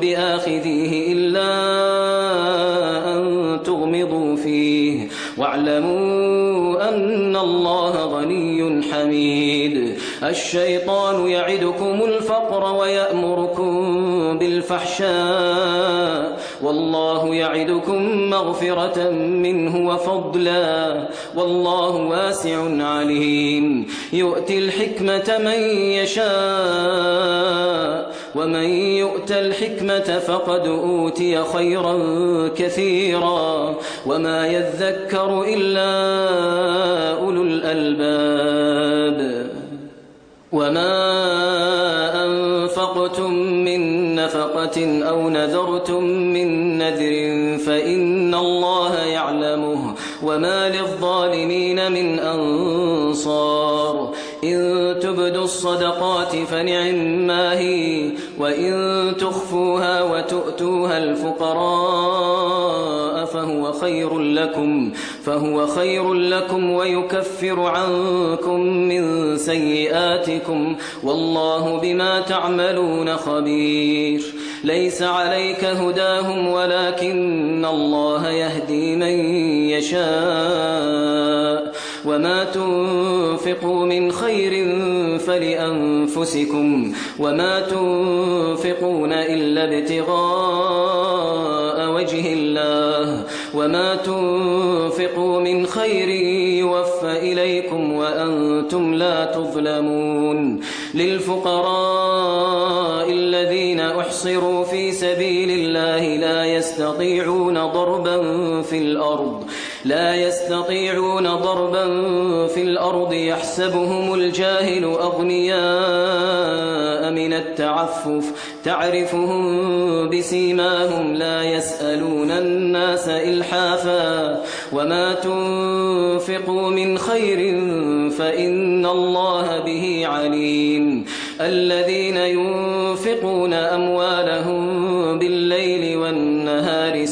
بآخذيه إلا أن تغمضوا فيه واعلموا أن الله غني حميد الشيطان يعدكم الفقر ويأمركم بالفحشاء والله يعدكم مغفرة منه وفضلا والله واسع عليم يؤتي الحكمة من يشاء ومن يؤت الحكمة فقد أوتي خيرا كثيرا وما يذكر إلا أولو الألباب وما أنفقتم من نفقة أو نذرتم من نذر فإن الله يعلمه وما للظالمين من أنصار إن تبدوا الصدقات فنعما هي وإن تخفوها وتؤتوها الفقراء فهو خير لكم ويكفر عنكم من سيئاتكم والله بما تعملون خبير ليس عليك هداهم ولكن الله يهدي من يشاء وما تنفقوا من خير فلأنفسكم وما تنفقون إلا ابتغاء وجه الله وما تنفقوا من خير يوفى إليكم وأنتم لا تظلمون للفقراء الذين أحصروا في سبيل الله لا يستطيعون ضربا في الأرض يحسبهم الجاهل أغنياء من التعفف تعرفهم بسيماهم لا يسألون الناس إلحافا وما تنفقوا من خير فإن الله به عليم الذين ينفقون أموالهم بالليل والنهار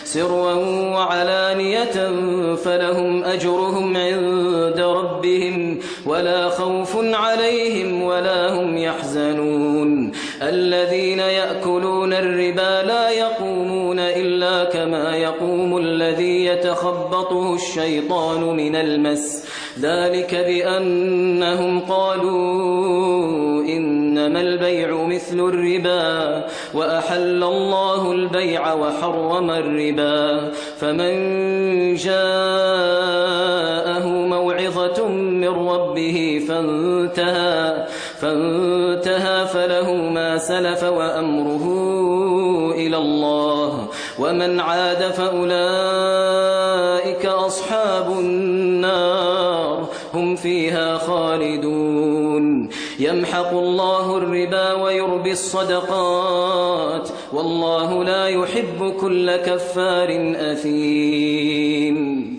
سرا وعلانية فلهم أجرهم عند ربهم ولا خوف عليهم ولا هم يحزنون الذين يأكلون الربا لا يقومون إلا كما يقوم الذي يتخبطه الشيطان من المس ذلك بأنهم قالوا إنما البيع مثل الربا وأحل الله البيع وحرم الربا فمن جاءه موعظة من ربه فانتهى فله ما سلف وأمره إلى الله ومن عاد فأولئك أصحاب النار هم فيها خالدون يمحق الله الربا ويربي الصدقات والله لا يحب كل كفار أثيم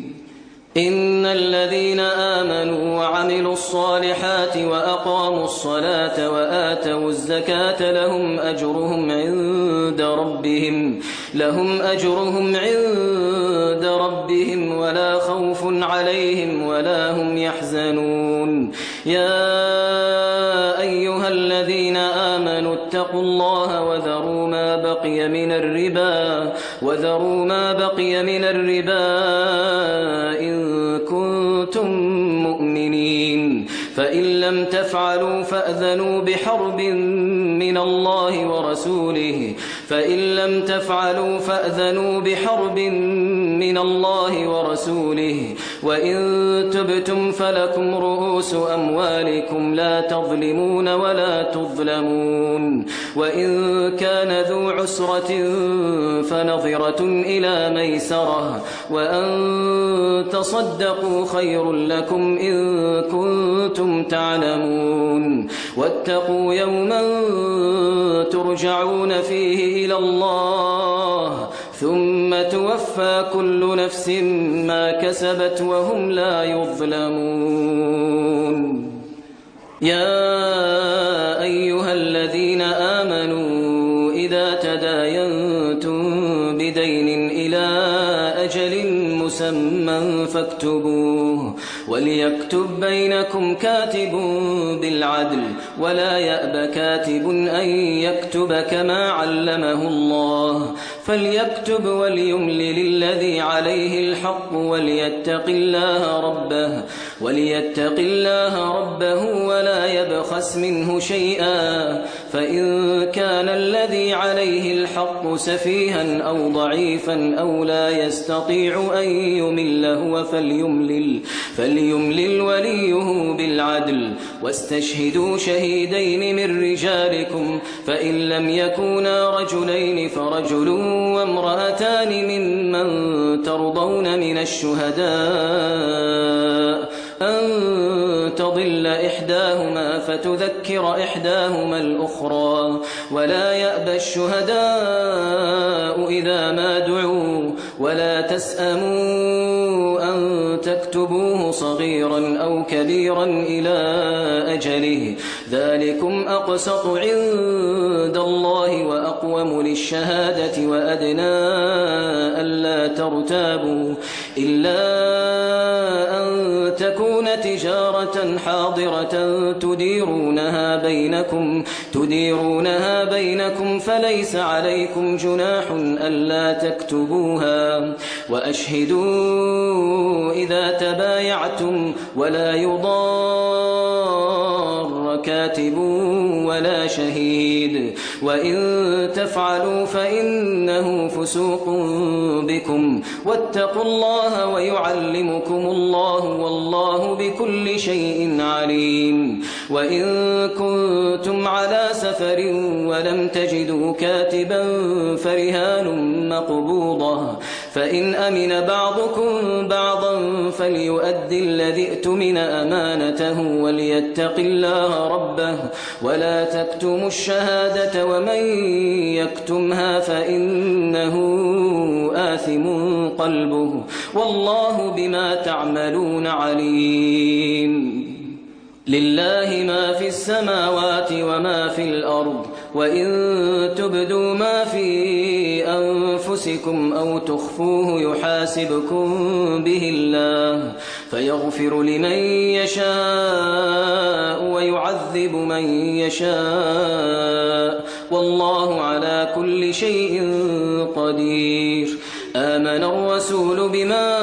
إن الذين آمنوا وعملوا الصالحات وأقاموا الصلاة وآتوا الزكاة لهم أجرهم عند ربهم ولا خوف عليهم ولا هم يحزنون يا أيها الذين آمنوا اتقوا الله وذروا ما بقي من الربا إن كنتم مؤمنين فإن لم تفعلوا فأذنوا بحرب من الله ورسوله وإن تبتم فلكم رؤوس أموالكم لا تظلمون ولا تظلمون وإن كان ذو عسرة فنظرة إلى ميسرة وأن تصدقوا خير لكم إن كنتم تعلمون واتقوا يوما ترجعون فيه إلى الله ثم توفى كل نفس ما كسبت وهم لا يظلمون يا أيها الذين آمنوا إذا تداينتم بدين إلى أجل مسمى فاكتبوه وليكتب بينكم كاتب بالعدل ولا يأب كاتب أن يكتب كما علمه الله فليكتب وليملل الذي عليه الحق وليتق الله ربه ولا يبخس منه شيئا فإن كان الذي عليه الحق سفيها أو ضعيفا أو لا يستطيع أن يمل هو فليملل وليه بالعدل واستشهدوا شهيدين من رجالكم فإن لم يكونا رجلين فرجل وامرأتان ممن ترضون من الشهداء أن تضل إحداهما فتذكر إحداهما الأخرى ولا يأبى الشهداء إذا ما دعوا ولا تسأموا أن تكتبوه صغيرا أو كبيرا إلى أجله ذلكم أقسط عند الله وأقوم للشهادة وأدنى ألا ترتابوا إلا أن تكون تجارة حاضرة تديرونها بينكم فليس عليكم جناح ألا تكتبوها وأشهدوا إذا تبايعتم ولا يضار كاتب ولا شهيد وإن تفعلوا فإنه فسوق بكم واتقوا الله ويعلمكم الله والله بكل شيء عليم وإن كنتم على سفر ولم تجدوا كاتبا فرهان مقبوضة فإن أمن بعضكم بعضا فليؤدي الذي اؤتمن أمانته وليتق الله ربه ولا تكتموا الشهادة ومن يكتمها فإنه آثم قلبه والله بما تعملون عليم لله ما في السماوات وما في الأرض وإن تبدوا ما في أنفسكم أو تخفوه يحاسبكم به الله فيغفر لمن يشاء ويعذب من يشاء والله على كل شيء قدير آمن الرسول بما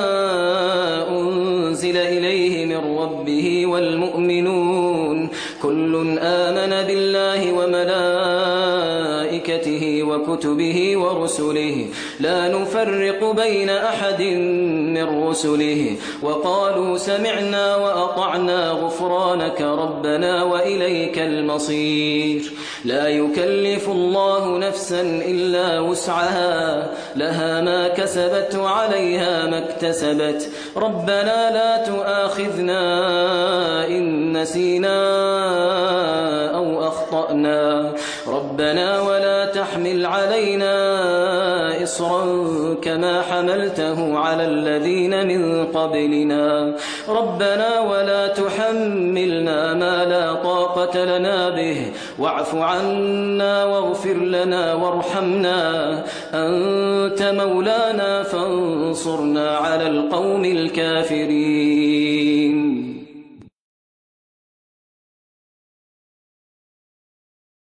أنزل إليه من ربه والمؤمنون كل آمن بالله وملائكته وكتبه ورسله لا نفرق بين أحد من رسله وقالوا سمعنا وأطعنا غفرانك ربنا وإليك المصير لا يكلف الله نفسا إلا وسعها لها ما كسبت وعليها ما اكتسبت ربنا لا تؤاخذنا إن نسينا أو أخطأنا ربنا ولا تحمل علينا إصرا كما حملته على الذين من قبلنا ربنا ولا تحملنا ما لا طاقة لنا به واعف عنا واغفر لنا وارحمنا أنت مولانا فانصرنا على القوم الكافرين